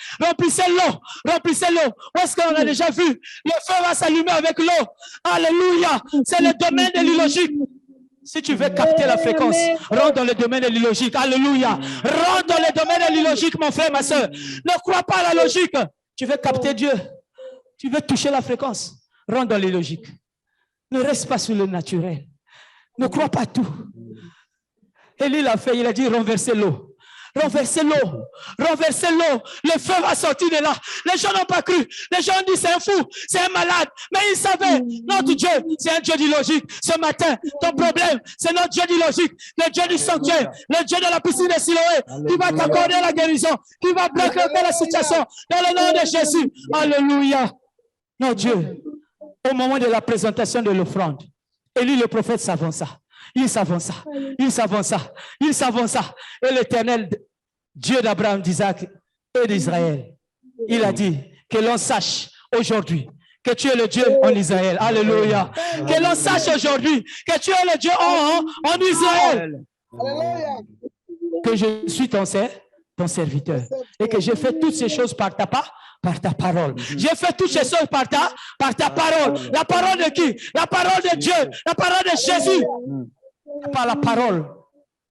l'eau. Où est-ce qu'on a déjà vu? Le feu va s'allumer avec l'eau. Alléluia. C'est le domaine de l'illogique. Si tu veux capter la fréquence, rentre dans le domaine de l'illogique. Alléluia. Rentre dans le domaine de l'illogique, mon frère, ma soeur. Ne crois pas à la logique. Tu veux capter Dieu. Tu veux toucher la fréquence. Rentre dans l'illogique. Ne reste pas sur le naturel. Ne crois pas tout. Élie l'a fait. Il a dit renverser l'eau. Renversez l'eau. Renversez l'eau. Le feu va sortir de là. Les gens n'ont pas cru. Les gens disent c'est un fou, c'est un malade. Mais ils savaient, notre Dieu, c'est un Dieu d'illogique. Ce matin, ton problème, c'est notre Dieu d'illogique. Le Dieu du sanctuaire, le Dieu de la piscine de Siloé, qui va t'accorder la guérison, qui va bloquer la situation dans le nom de Jésus. Alléluia. Notre Dieu, au moment de la présentation de l'offrande, Élie le prophète s'avança. Il s'avança, il s'avança, il s'avança. Et l'Éternel, Dieu d'Abraham, d'Isaac et d'Israël, il a dit que l'on sache aujourd'hui que tu es le Dieu en Israël. Alléluia. Que l'on sache aujourd'hui que tu es le Dieu en Israël. Que je suis ton serviteur et que j'ai fait toutes ces choses par ta parole. J'ai fait toutes ces choses par ta parole. La parole de qui? La parole de Dieu. La parole de Jésus. Par la parole,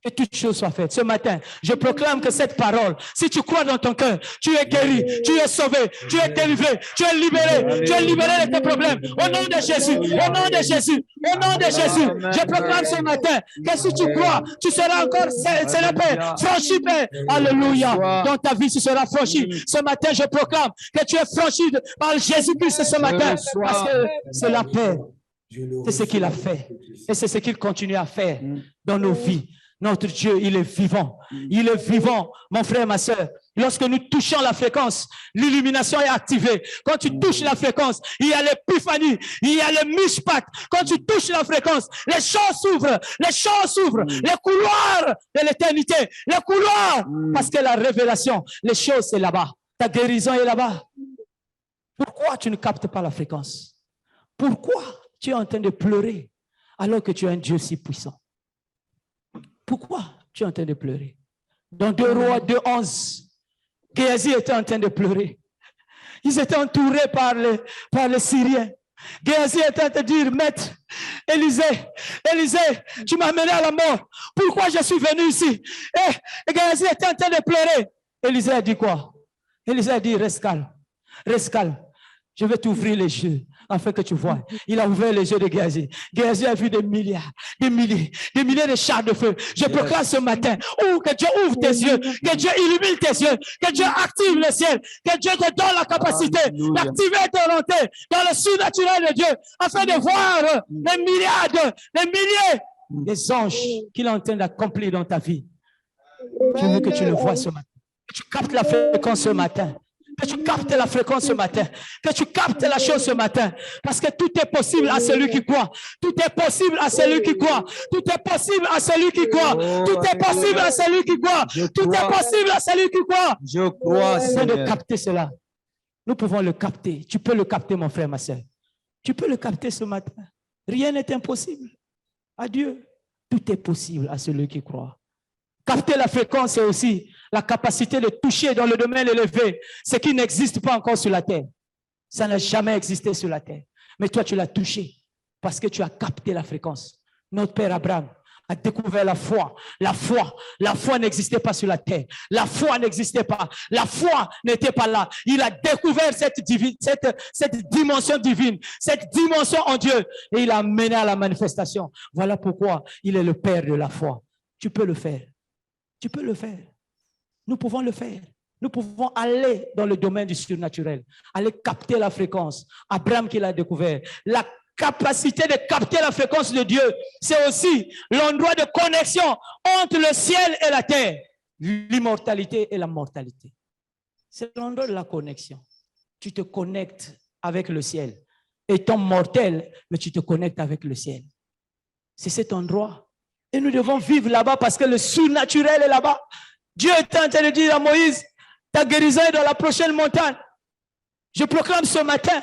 que toutes choses soient faites. Ce matin, je proclame que cette parole, si tu crois dans ton cœur, tu es guéri, tu es sauvé, tu es délivré, tu es libéré de tes problèmes. Au nom de Jésus, au nom de Jésus, au nom de Jésus, je proclame ce matin que si tu crois, tu seras encore célébré, franchi, Père. Alléluia. Dans ta vie, tu seras franchi. Ce matin, je proclame que tu es franchi par Jésus-Christ ce matin, parce que c'est la paix. C'est ce qu'il a fait et c'est ce qu'il continue à faire dans nos vies. Notre Dieu, il est vivant. Il est vivant, mon frère, ma soeur. Lorsque nous touchons la fréquence, l'illumination est activée. Quand tu touches la fréquence, il y a l'épiphanie, il y a le mishpat. Quand tu touches la fréquence, les champs s'ouvrent, les couloirs de l'éternité, les couloirs. Parce que la révélation, les choses, c'est là-bas. Ta guérison est là-bas. Pourquoi tu ne captes pas la fréquence? Pourquoi tu es en train de pleurer alors que tu es un Dieu si puissant? Pourquoi tu es en train de pleurer? Dans 2 Rois 2:11, Géasi était en train de pleurer. Ils étaient entourés par les Syriens. Géasi était en train de dire, Maître, Élisée, tu m'as mené à la mort. Pourquoi je suis venu ici? Et Géasi était en train de pleurer. Élisée a dit quoi? Élisée a dit, reste calme, reste calme. Je vais t'ouvrir les yeux afin que tu vois. Il a ouvert les yeux de Géasi. Géasi a vu des milliers de chars de feu. Je proclame ce matin que Dieu ouvre tes yeux, que Dieu illumine tes yeux, que Dieu active le ciel, que Dieu te donne la capacité d'activer tes volontés dans le surnaturel de Dieu afin de voir les milliers des anges qu'il est en train d'accomplir dans ta vie. Je veux que tu le vois ce matin. Que tu captes la fréquence ce matin. Que tu captes la fréquence ce matin. Que tu captes la chose ce matin. Parce que tout est possible à celui qui croit. Tout est possible à celui qui croit. Tout est possible à celui qui croit. Tout est possible à celui qui croit. Tout est possible à celui qui croit. Je crois, Seigneur. De capter cela. Nous pouvons le capter. Tu peux le capter, mon frère, ma soeur. Tu peux le capter ce matin. Rien n'est impossible à Dieu. Tout est possible à celui qui croit. Capter la fréquence, c'est aussi la capacité de toucher dans le domaine élevé ce qui n'existe pas encore sur la terre. Ça n'a jamais existé sur la terre. Mais toi, tu l'as touché parce que tu as capté la fréquence. Notre père Abraham a découvert la foi. La foi n'existait pas sur la terre. La foi n'existait pas. La foi n'était pas là. Il a découvert cette dimension divine, cette dimension en Dieu. Et il a mené à la manifestation. Voilà pourquoi il est le père de la foi. Tu peux le faire. Tu peux le faire. Nous pouvons le faire. Nous pouvons aller dans le domaine du surnaturel, aller capter la fréquence. Abraham qui l'a découvert. La capacité de capter la fréquence de Dieu, c'est aussi l'endroit de connexion entre le ciel et la terre, l'immortalité et la mortalité. C'est l'endroit de la connexion. Tu te connectes avec le ciel. Étant mortel, mais tu te connectes avec le ciel. C'est cet endroit. Et nous devons vivre là-bas parce que le surnaturel est là-bas. Dieu est en train de dire à Moïse, ta guérison est dans la prochaine montagne. Je proclame ce matin,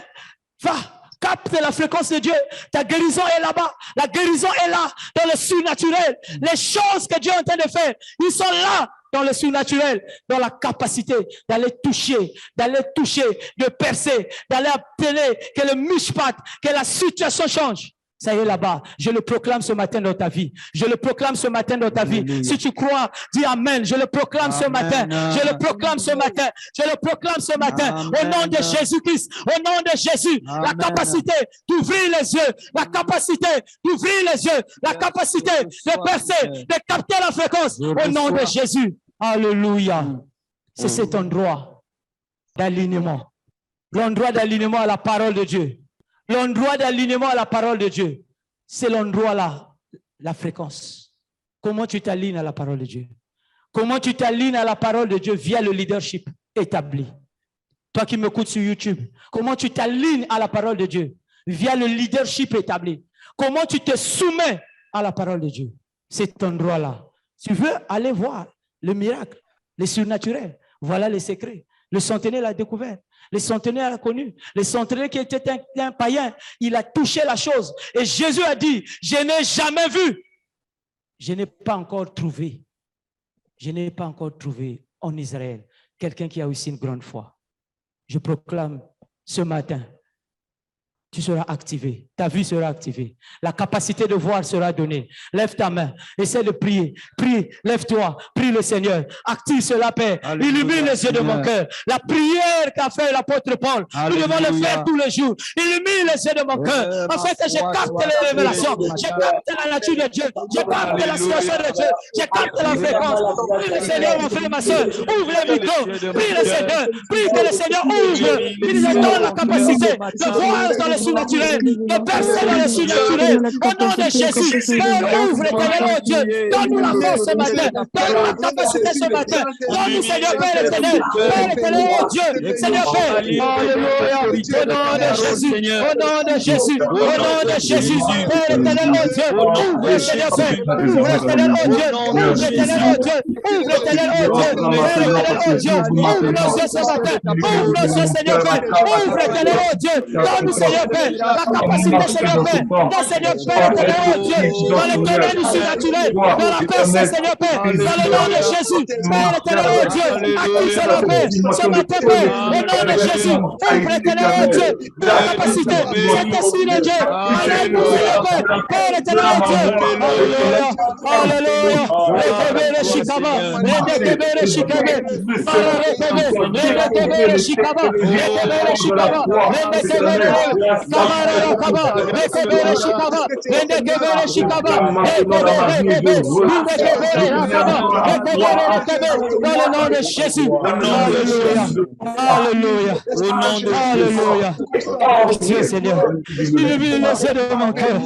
va, capte la fréquence de Dieu. Ta guérison est là-bas. La guérison est là, dans le surnaturel. Les choses que Dieu est en train de faire, ils sont là, dans le surnaturel, dans la capacité d'aller toucher, de percer, d'aller appeler que le mishpat, que la situation change. Ça y est là-bas. Je le proclame ce matin dans ta vie. Je le proclame ce matin dans ta vie. Si tu crois, dis Amen. Je le proclame ce matin. Je le proclame ce matin. Je le proclame ce matin. Au nom de Jésus-Christ. Au nom de Jésus. La capacité d'ouvrir les yeux. La capacité d'ouvrir les yeux. La capacité de percer, de capter la fréquence. Au nom de Jésus. Alléluia. C'est cet endroit d'alignement. L'endroit d'alignement à la parole de Dieu. L'endroit d'alignement à la parole de Dieu. C'est l'endroit là, la fréquence. Comment tu t'alignes à la parole de Dieu? Comment tu t'alignes à la parole de Dieu via le leadership établi? Toi qui m'écoutes sur YouTube, comment tu t'alignes à la parole de Dieu via le leadership établi? Comment tu te soumets à la parole de Dieu? Cet endroit-là. Tu veux aller voir le miracle, le surnaturel. Voilà les secrets. Le centenaire l'a découvert. Le centenaire l'a connu. Le centenaire qui était un païen, il a touché la chose. Et Jésus a dit, je n'ai jamais vu. Je n'ai pas encore trouvé. Je n'ai pas encore trouvé en Israël quelqu'un qui a aussi une grande foi. Je proclame ce matin, tu seras activé, ta vie sera activée, la capacité de voir sera donnée. Lève ta main, essaie de prier, prie, lève-toi, prie le Seigneur, active cela, Père, illumine les yeux de mon cœur. La prière qu'a fait l'apôtre Paul, nous devons le faire tous les jours. Illumine les yeux de mon cœur, en fait, je capte les révélations, je capte la nature de Dieu, je capte la situation de Dieu, je capte la fréquence. Prie le Seigneur, mon frère et ma soeur, ouvre les micros, prie le Seigneur, prie que le Seigneur ouvre, il nous donne la capacité de voir dans le surnaturel, de percer dans le surnaturel. Au nom de Jésus, Père, ouvre l'éternel, oh Dieu. Donne-nous la force ce matin. Donne-nous la capacité ce matin. Donne-nous, Seigneur Père éternel. Père éternel, oh Dieu. Seigneur Père. Alléluia. Au nom de Jésus. Au nom de Jésus. Au nom de Jésus. Père éternel, oh Dieu. Ouvre, Seigneur Père. Ouvre l'éternel, oh Dieu. Ouvre l'éternel, oh Dieu. Ouvre l'éternel, oh Dieu. Père éternel, oh Dieu. Ouvre nos yeux ce matin. Ouvre nos yeux, Seigneur Père. Ouvre l'éternel, oh Dieu. Donne-nous, Seigneur Père, la capacité, Seigneur Père, dans Seigneur Père, éternel, oh Dieu, dans le domaine du surnaturel, dans la percée, Seigneur Père, dans le nom de Jésus, Père éternel, oh Dieu, active, Seigneur Père, ce matin, Père, au nom de Jésus, ouvre éternel, oh Dieu, de la capacité, cet esprit de Dieu, alléluia, Seigneur Père, Père éternel, oh Dieu, alléluia, alléluia, rekebe le shikaba, rekebe le shikabe, rekebe le shikaba, rekebe le shikaba, rekebe le Kamara Kaba, Rekebere Shikaba, Rekebere Shikaba, Rekebere, dans le nom de Jésus. Alléluia. Alléluia. Au nom de Alléluia. Dieu Seigneur. Illumine les yeux de mon cœur.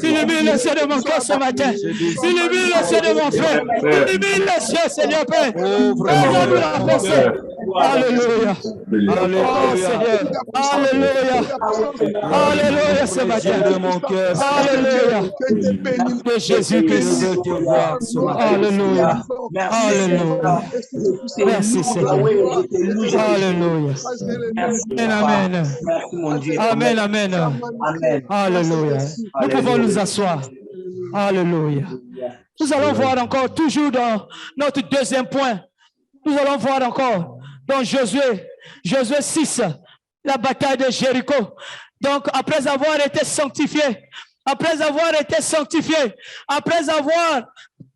Illumine les yeux de mon cœur ce matin. Illumine les yeux de mon frère. Illumine les yeux, Seigneur Père. Ouvre-nous la pensée. Alléluia. Alléluia. Seigneur. Alléluia. Alléluia ce matin de mon cœur. Alléluia. De Jésus-Christ. Alléluia. Alléluia. Merci Seigneur. Alléluia. Amen. Amen. Amen. Alléluia. Nous pouvons nous asseoir. Alléluia. Nous allons voir encore, toujours dans notre deuxième point, nous allons voir encore dans Josué 6, la bataille de Jéricho. Donc, après avoir été sanctifié, après avoir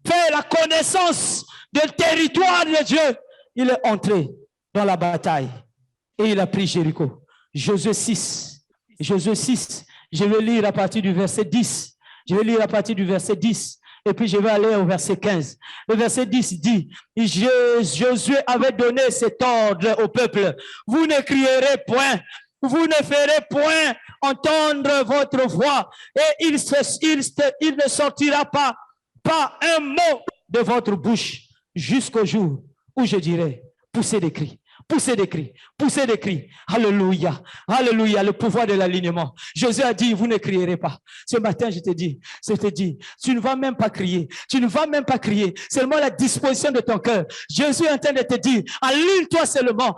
fait la connaissance du territoire de Dieu, il est entré dans la bataille et il a pris Jéricho. Josué 6, je vais lire à partir du verset 10. Et puis je vais aller au verset 15. Le verset 10 dit, Josué avait donné cet ordre au peuple. Vous ne crierez point, vous ne ferez point entendre votre voix, et il ne sortira pas un mot de votre bouche jusqu'au jour où je dirai, poussez des cris. Poussez des cris. Alléluia. Alléluia. Le pouvoir de l'alignement. Josué a dit, vous ne crierez pas. Ce matin, je te dis, tu ne vas même pas crier. Seulement la disposition de ton cœur. Jésus est en train de te dire, aligne-toi seulement.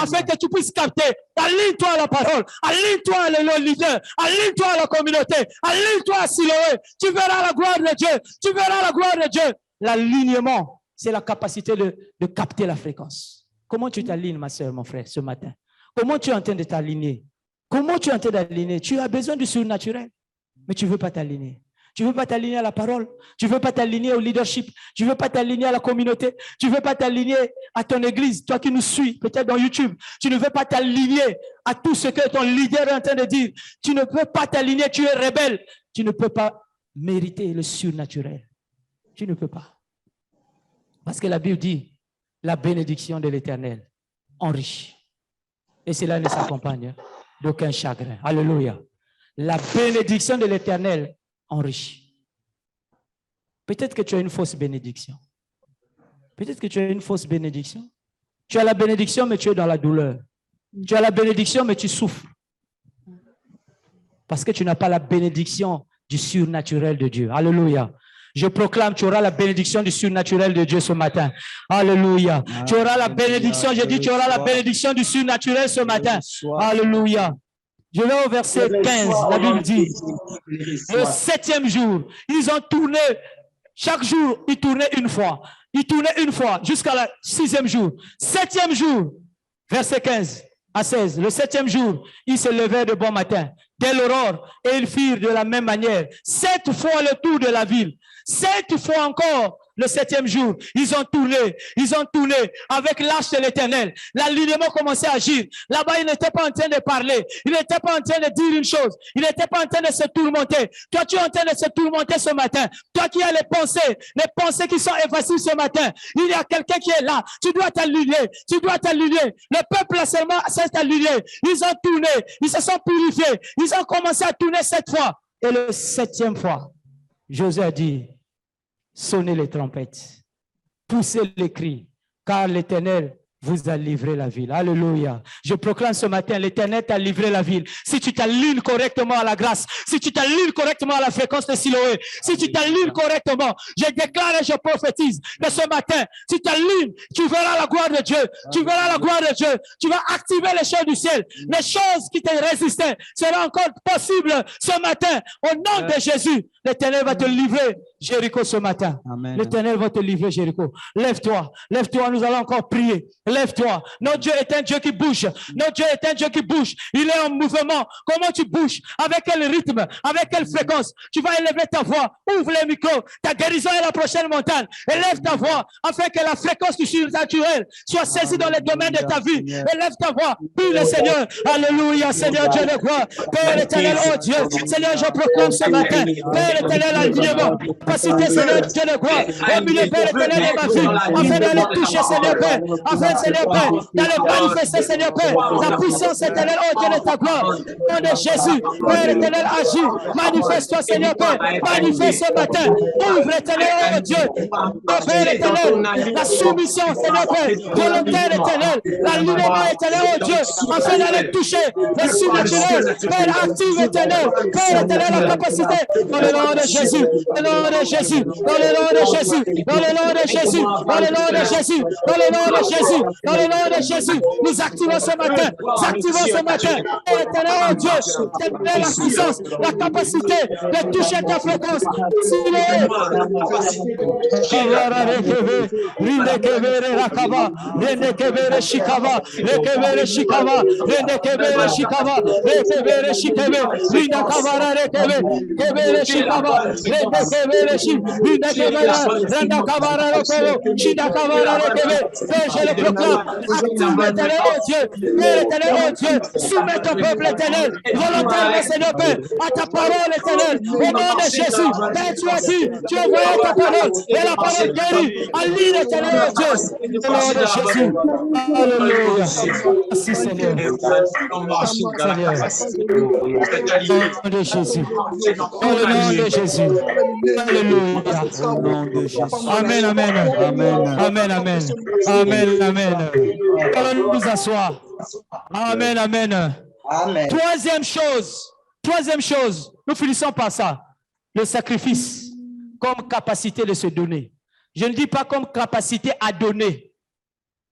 Afin que tu puisses capter. Aligne-toi à la parole. Aligne-toi à le leader. Aligne-toi à la communauté. Aligne-toi à Siloé. Tu verras la gloire de Dieu. L'alignement, c'est la capacité de capter la fréquence. Comment tu t'alignes, ma soeur, mon frère, ce matin? Comment tu es en train de t'aligner? Tu as besoin du surnaturel, mais tu ne veux pas t'aligner. Tu ne veux pas t'aligner à la parole. Tu ne veux pas t'aligner au leadership. Tu ne veux pas t'aligner à la communauté. Tu ne veux pas t'aligner à ton église. Toi qui nous suis, peut-être dans YouTube. Tu ne veux pas t'aligner à tout ce que ton leader est en train de dire. Tu ne peux pas t'aligner. Tu es rebelle. Tu ne peux pas mériter le surnaturel. Tu ne peux pas. Parce que la Bible dit, la bénédiction de l'Éternel enrichit. Et cela ne s'accompagne d'aucun chagrin. Alléluia. La bénédiction de l'Éternel enrichit. Peut-être que tu as une fausse bénédiction. Peut-être que tu as une fausse bénédiction. Tu as la bénédiction, mais tu es dans la douleur. Tu as la bénédiction, mais tu souffres. Parce que tu n'as pas la bénédiction du surnaturel de Dieu. Alléluia. Je proclame, tu auras la bénédiction du surnaturel de Dieu ce matin. Alléluia. Tu auras la bénédiction, j'ai dit, tu auras la bénédiction du surnaturel ce matin. Alléluia. Je vais au verset 15. La Bible dit, le 7e jour, ils ont tourné, chaque jour, ils tournaient une fois. Ils tournaient une fois jusqu'à le 6e jour. 7e jour, verset 15 à 16. Le 7e jour, ils se levèrent de bon matin, dès l'aurore, et ils firent de la même manière 7 fois le tour de la ville. 7 fois encore, le 7e jour, ils ont tourné avec l'arche de l'Éternel. L'alignement commençait à agir. Là-bas, il n'était pas en train de parler. Il n'était pas en train de dire une chose. Il n'était pas en train de se tourmenter. Toi, tu es en train de se tourmenter ce matin. Toi qui as les pensées qui sont effacées ce matin. Il y a quelqu'un qui est là. Tu dois t'aligner. Tu dois t'aligner. Le peuple seulement s'est aligné. Ils ont tourné. Ils se sont purifiés. Ils ont commencé à tourner 7 fois. Et le 7e fois, Josué a dit, sonnez les trompettes, poussez les cris, car l'Éternel vous a livré la ville. Alléluia. Je proclame ce matin, l'Éternel t'a livré la ville. Si tu t'alignes correctement à la grâce, si tu t'alignes correctement à la fréquence de Siloé, si tu t'alignes correctement, je déclare et je prophétise que ce matin, si tu t'alignes, tu verras la gloire de Dieu. Tu verras la gloire de Dieu. Tu vas activer les choses du ciel. Les choses qui te résistaient seront encore possibles ce matin. Au nom de Jésus, l'Éternel va te livrer Jéricho ce matin. L'Éternel va te livrer Jéricho. Lève-toi, lève-toi, nous allons encore prier. Lève-toi. Notre Dieu est un Dieu qui bouge. Notre Dieu est un Dieu qui bouge. Il est en mouvement. Comment tu bouges? Avec quel rythme? Avec quelle fréquence? Tu vas élever ta voix. Ouvre les micros. Ta guérison est la prochaine montagne. Élève ta voix afin que la fréquence du surnaturel soit saisie dans les domaines de ta vie. Élève ta voix. Prie le Seigneur. Alléluia. Seigneur Dieu de gloire. Père éternel, oh Dieu. Seigneur, je proclame ce matin. Père éternel, alignement. Capacité, Seigneur Dieu de gloire. Au milieu, Père éternel, de ma vie. Afin d'aller toucher, Seigneur Père. Afin, Seigneur Père, d'aller manifester, Seigneur Père, la puissance éternelle, oh Dieu de ta gloire. Au nom de Jésus, Père éternel, agis. Manifeste-toi, Seigneur Père. Manifeste ce matin. Ouvre, éternel, oh Dieu. Oh Père éternel, la soumission, Seigneur Père, volontaire éternel, l'alignement éternel, oh Dieu, afin d'aller toucher le surnaturel. Père, active éternel. Père éternel, la capacité. Dans le nom de Jésus, dans le nom de Jésus, dans le nom de Jésus, dans le nom de Jésus, dans le nom de Jésus, dans le nom de Jésus, dans le nom de Jésus, nous activons ce matin, éternel, oh Dieu, éternel, la puissance, la capacité de toucher ta fréquence. Je le proclame, active l'éternel, oh Dieu, Père éternel, oh Dieu, soumets ton peuple éternel, volontairement, Seigneur Père, à ta parole éternelle, au nom de Jésus. Père, tu as dit, tu as envoyé ta parole, et la parole guérit, aligne l'éternel, oh Dieu, au nom de Jésus. Alléluia. Merci Seigneur. Au nom de Jésus. Au nom de Jésus. Alléluia. Au nom de Jésus. Amen, amen. Amen, amen, amen. Amen, amen. Allons nous asseoir. Amen, amen. Amen. Troisième chose, nous finissons par ça. Le sacrifice comme capacité de se donner. Je ne dis pas comme capacité à donner,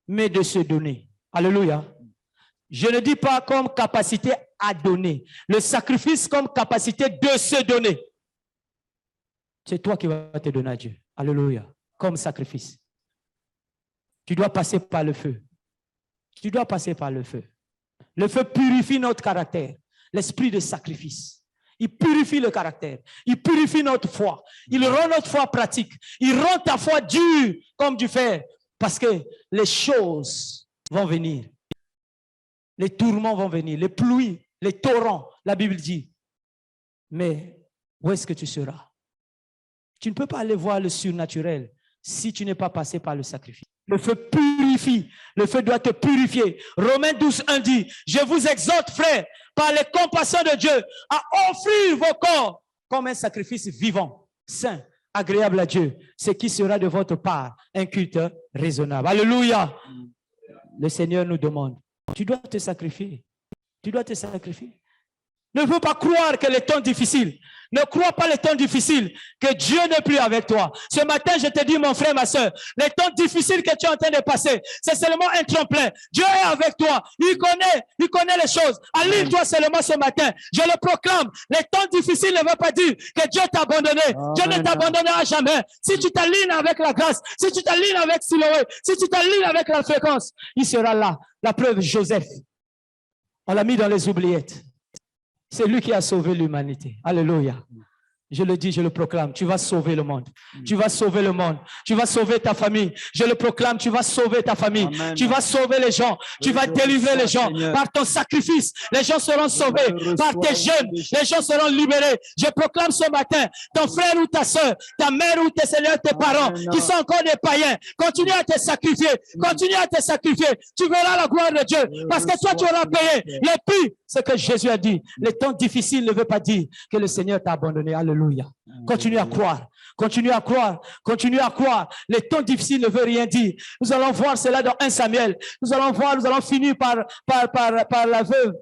mais de se donner. Alléluia. Je ne dis pas comme capacité à donner. Le sacrifice comme capacité de se donner. C'est toi qui vas te donner à Dieu. Alléluia. Comme sacrifice. Tu dois passer par le feu. Tu dois passer par le feu. Le feu purifie notre caractère. L'esprit de sacrifice. Il purifie le caractère. Il purifie notre foi. Il rend notre foi pratique. Il rend ta foi dure comme du fer. Parce que les choses vont venir. Les tourments vont venir. Les pluies, les torrents. La Bible dit. Mais où est-ce que tu seras? Tu ne peux pas aller voir le surnaturel si tu n'es pas passé par le sacrifice. Le feu purifie. Le feu doit te purifier. Romains 12, 1 dit, je vous exhorte, frères, par les compassions de Dieu, à offrir vos corps comme un sacrifice vivant, saint, agréable à Dieu, ce qui sera de votre part un culte raisonnable. Alléluia. Le Seigneur nous demande, tu dois te sacrifier. Tu dois te sacrifier. Ne veux pas croire que les temps difficiles, ne crois pas les temps difficiles, que Dieu n'est plus avec toi. Ce matin, je te dis, mon frère, ma soeur, les temps difficiles que tu es en train de passer, c'est seulement un tremplin. Dieu est avec toi. Il connaît les choses. Aligne-toi seulement ce matin. Je le proclame. Les temps difficiles ne veulent pas dire que Dieu t'a abandonné. Dieu ne t'abandonnera jamais. Si tu t'alignes avec la grâce, si tu t'alignes avec Siloé, si tu t'alignes avec la fréquence, il sera là. La preuve, Joseph, on l'a mis dans les oubliettes. C'est lui qui a sauvé l'humanité. Alléluia. Je le dis, je le proclame. Tu vas sauver le monde. Tu vas sauver le monde. Tu vas sauver ta famille. Je le proclame, tu vas sauver ta famille. Amen. Tu vas sauver les gens. Tu vas délivrer les gens. Seigneur. Par ton sacrifice, les gens seront sauvés. Par tes jeûnes, les gens seront libérés. Je proclame ce matin, ton frère ou ta soeur, ta mère ou tes seigneurs, tes parents, qui sont encore des païens, continue à te sacrifier. Continue à te sacrifier. Tu verras la gloire de Dieu. Parce que toi, tu auras payé le prix. Ce que Jésus a dit. Les temps difficiles ne veut pas dire que le Seigneur t'a abandonné. Alléluia. Continue à croire. Continue à croire. Continue à croire. Les temps difficiles ne veulent rien dire. Nous allons voir cela dans 1 Samuel. Nous allons finir par la veuve,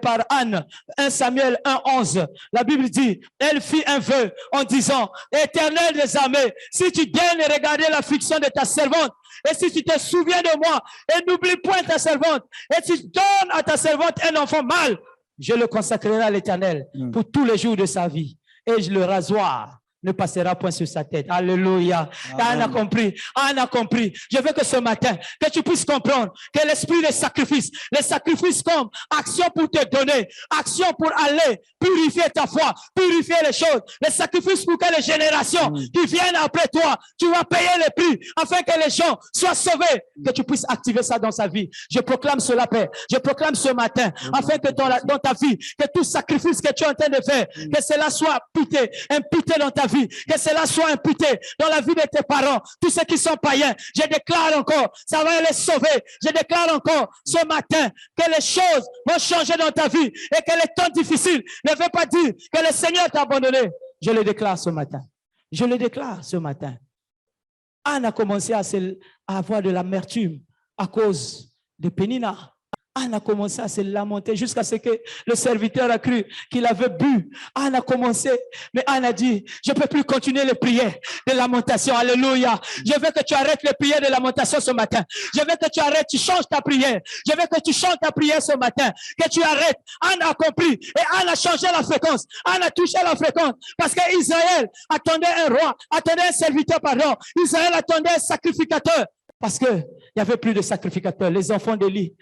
par Anne. 1 Samuel 1:11. La Bible dit, elle fit un vœu en disant, Éternel des armées, si tu daignes regarder l'affliction de ta servante, et si tu te souviens de moi, et n'oublie point ta servante, et si tu donnes à ta servante un enfant mâle, je le consacrerai à l'Éternel pour tous les jours de sa vie. Et le rasoir ne passera point sur sa tête. Alléluia. Anne a compris. Anne a compris. Je veux que ce matin, que tu puisses comprendre que l'esprit des sacrifices, les sacrifices comme action pour te donner, action pour aller purifier ta foi, purifier les choses, les sacrifices pour que les générations qui viennent après toi, tu vas payer le prix afin que les gens soient sauvés, que tu puisses activer ça dans sa vie. Je proclame cela, Père. Je proclame ce matin, afin que dans ta vie, que tout sacrifice que tu es en train de faire, que cela soit imputé dans ta vie, que cela soit imputé dans la vie de tes parents, tous ceux qui sont païens. Je déclare encore, ça va les sauver. Je déclare encore ce matin que les choses vont changer dans ta vie et que les temps difficiles ne veulent pas dire que le Seigneur t'a abandonné. Je le déclare ce matin. Je le déclare ce matin. Anne a commencé à avoir de l'amertume à cause de Pénina. Anne a commencé à se lamenter jusqu'à ce que le serviteur a cru qu'il avait bu. Anne a commencé, mais Anne a dit, je ne peux plus continuer les prières de lamentation. Alléluia. Je veux que tu arrêtes les prières de lamentation ce matin. Je veux que tu arrêtes, tu changes ta prière. Je veux que tu chantes ta prière ce matin. Que tu arrêtes. Anne a compris et Anne a changé la fréquence. Anne a touché la fréquence parce qu'Israël attendait un roi, attendait un serviteur, pardon. Israël attendait un sacrificateur. Parce qu'il n'y avait plus de sacrificateurs. Les enfants d'Élie,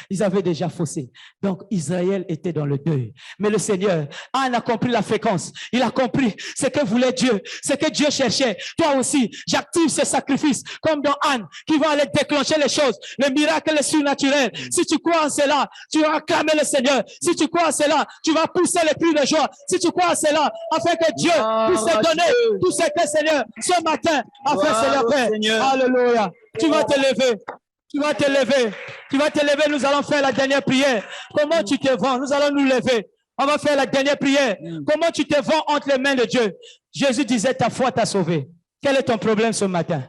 ils avaient déjà faussé. Donc, Israël était dans le deuil. Mais le Seigneur, Anne a compris la fréquence. Il a compris ce que voulait Dieu, ce que Dieu cherchait. Toi aussi, j'active ce sacrifice, comme dans Anne, qui va aller déclencher les choses, les miracles, les surnaturels. Si tu crois en cela, tu vas acclamer le Seigneur. Si tu crois en cela, tu vas pousser les cris de joie. Si tu crois en cela, afin que Dieu puisse te donner tout ce que, Seigneur, ce matin, afin Seigneur Père. Alléluia. Tu vas te lever. Tu vas te lever. Tu vas te lever. Nous allons faire la dernière prière. Comment tu te vends? Nous allons nous lever. On va faire la dernière prière. Comment tu te vends entre les mains de Dieu? Jésus disait, ta foi t'a sauvé. Quel est ton problème ce matin?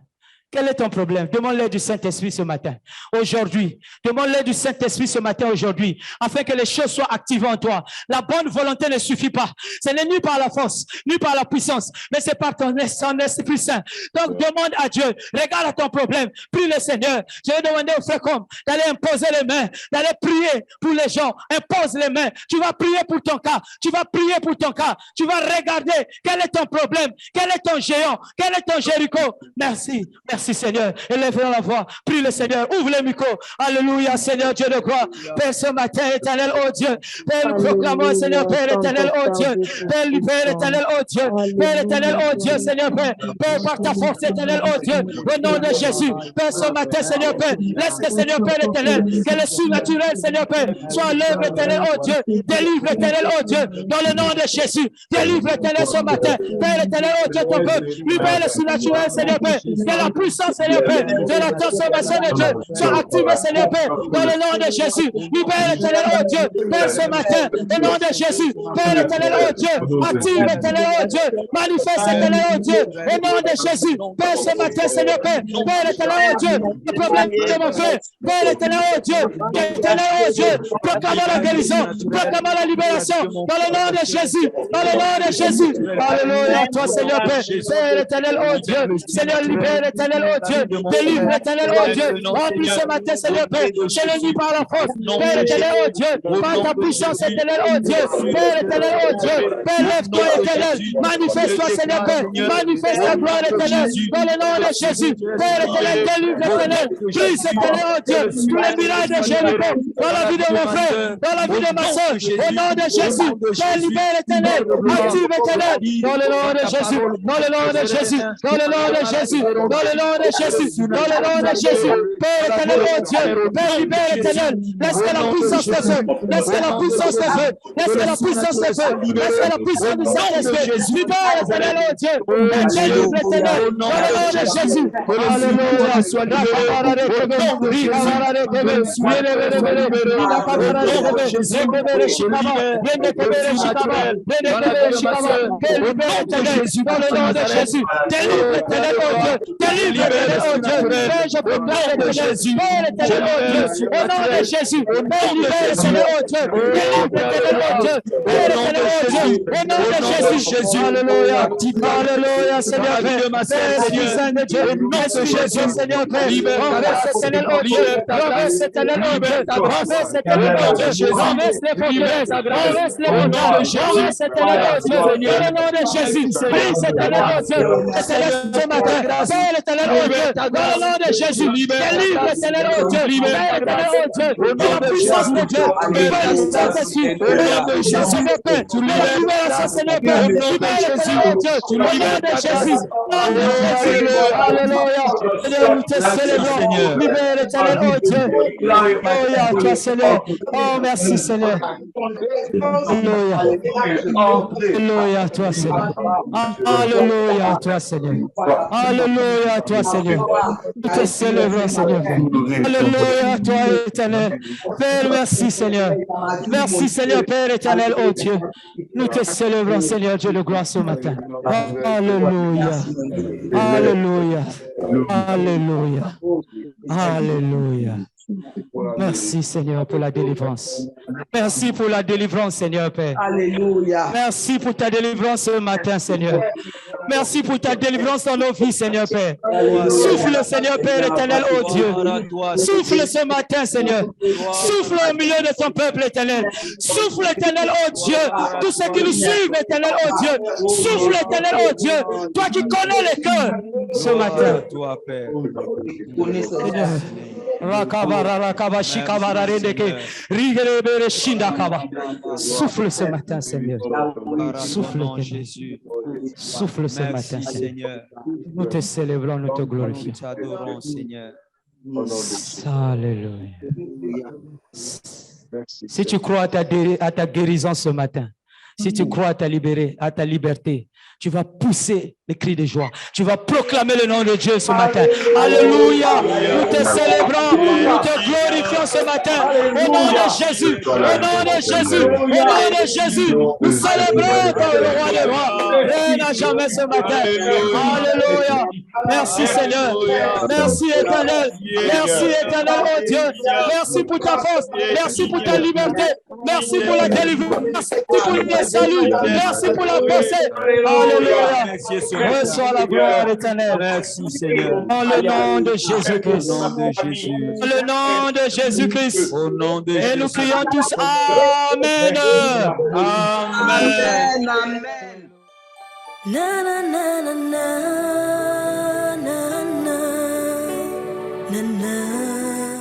Quel est ton problème? Demande-le du Saint-Esprit ce matin, aujourd'hui. Demande-le du Saint-Esprit ce matin, aujourd'hui, afin que les choses soient activées en toi. La bonne volonté ne suffit pas. Ce n'est ni par la force, ni par la puissance, mais c'est par ton Esprit Saint. Donc, demande à Dieu, regarde à ton problème, prie le Seigneur. Je vais demander au frère comme d'aller imposer les mains, d'aller prier pour les gens. Impose les mains. Tu vas prier pour ton cas. Tu vas prier pour ton cas. Tu vas regarder quel est ton problème, quel est ton géant, quel est ton Jéricho. Merci. Merci. Merci Seigneur. Élève la voix. Prie le Seigneur. Ouvre les micros. Alléluia Seigneur Dieu de gloire. Père, ce matin éternel, oh Dieu. Père, nous proclamons Seigneur, Père éternel, oh Dieu. Père éternel, oh Dieu. Père éternel, oh Dieu, Seigneur Père. Père, par ta force éternelle, oh Dieu. Au nom de Jésus. Père, ce matin, Seigneur Père. Laisse que Seigneur Père éternel, que le surnaturel, Seigneur Père, soit l'œuvre éternelle, oh Dieu. Délivre éternel, oh Dieu. Dans le nom de Jésus. Délivre éternel ce matin. Père éternel, oh Dieu, ton peuple. Libère le surnaturel, Seigneur Père. Que la puissance, Seigneur Père, de la transformation de Dieu soit activée, Seigneur Père. Dans le nom de Jésus. Libère éternel, oh Dieu. Père, ce matin. Au nom de Jésus. Père éternel, oh Dieu. Active éternel, oh Dieu. Manifeste éternel, oh Dieu. Au nom de Jésus. Père, ce matin, Seigneur Père. Père éternel, oh Dieu. Le problème de mon frère. Père éternel, oh Dieu. Éternel, oh Dieu. Proclamons la guérison. Proclamons la libération. Dans le nom de Jésus. Dans le nom de Jésus. Alléluia. Toi, Seigneur Père. Père éternel, oh Dieu. Seigneur, libère éternel, oh Dieu. Délivre éternel, oh Dieu. Remplis ce matin, Seigneur Père. Je le dis par la force. Père éternel, oh Dieu. Par ta puissance éternelle, oh Dieu. Père éternel, oh Dieu. Père, lève-toi éternel. Manifeste-toi, Seigneur Père. Manifeste ta gloire éternelle. Dans le nom de Jésus. Père éternel, délivre éternel. Brise éternel, oh Dieu. Tous les miracles de Jéricho. Dans la vie de mon frère. Dans la vie de ma soeur. Au nom de Jésus. Père, libère éternel. Active éternel. Dans le nom de Jésus. Dans le nom de Jésus. Dans le nom de Jésus. Dans le nom de Jésus. Dans le nom de Jésus. Père éternel, oh Dieu. Père, libère éternel. Laisse que la puissance de feu. Laisse que la puissance de feu. Laisse que la puissance de feu. Laisse que la puissance du Saint-Esprit. Libère éternel, oh Dieu. Délivre éternel. Dans le nom de Jésus. Dans le nom de Jésus. Délivre éternel, oh Dieu. Délivre éternel, oh Dieu. Père, je proclame éternel. Père éternel, oh Dieu. Au nom de Jésus. Père, libère éternel, oh Dieu. Délivre éternel, oh Dieu. Père éternel, oh Dieu. Au nom de Jésus. Alléluia. Alléluia, Seigneur Père. Père, Saint de Dieu. Merci Jésus, Seigneur Père. Renverse éternel, oh Dieu. Renverse éternel, oh Dieu. Renverse éternel, oh Dieu. Renverse les forteresses. Renverse les montagnes. Renverse éternel, oh Dieu. Dans le nom de Jésus. Brise éternel, oh Dieu. Ce matin. Père éternel, oh Dieu. Dans le nom de Jésus. Délivre éternel, oh Dieu. Père éternel, oh Dieu. Dans la puissance de Dieu. Libère le Saint-Esprit. Libère le puissance de Père. Libère la Seigneur Père. Libère Jésus, oh Dieu. Au nom de Jésus. Alléluia. Seigneur, nous te célébrons. Libère l'éternel, oh Dieu. Alléluia, toi Seigneur. Oh, merci Seigneur. Alléluia. Alléluia, toi Seigneur. Alléluia, toi Seigneur. Alléluia, toi Seigneur. Nous te célébrons, Seigneur. Alléluia, toi éternel. Père, merci Seigneur. Merci Seigneur, Père éternel, oh Dieu. Nous te célébrons, Seigneur Dieu de gloire ce matin. Alléluia. Alléluia. Alléluia. Alléluia. Merci Seigneur pour la délivrance. Merci pour la délivrance, Seigneur Père. Alléluia. Merci pour ta délivrance ce matin, Seigneur. Merci pour ta délivrance dans nos vies, Seigneur Père. Souffle, Seigneur Père éternel, oh Dieu. Souffle ce matin, Seigneur. Souffle au milieu de ton peuple éternel. Souffle éternel, oh Dieu. Tous ceux qui nous suivent, éternel, oh Dieu. Souffle éternel, oh Dieu. Toi qui connais les cœurs ce matin. Toi, Père. Souffle ce matin, Seigneur. Souffle, Jésus. Souffle ce matin, Seigneur. Nous te célébrons, nous te glorifions. Nous t'adorons, Seigneur. Alléluia. Si tu crois à ta guérison ce matin, si tu crois à ta liberté, tu vas pousser les cris de joie. Tu vas proclamer le nom de Dieu ce matin. Alléluia. Nous te célébrons, nous te glorifions ce matin. Au nom de Jésus, au nom de Jésus, au nom de Jésus, nous célébrons le roi des rois. Rien à jamais ce matin. Alléluia. Merci Seigneur. Merci éternel. Merci éternel, oh Dieu. Merci pour ta force. Merci pour ta liberté. Merci pour la délivrance. Merci pour le salut. Merci pour la pensée. Alléluia. Reçois la gloire éternelle. Merci Seigneur. Dans le nom de Jésus-Christ. Au nom de Jésus. Dans le nom de Jésus-Christ. Au nom de Jésus. Et nous crions tous Amen. Amen. Amen. Na na na na na na na. na na.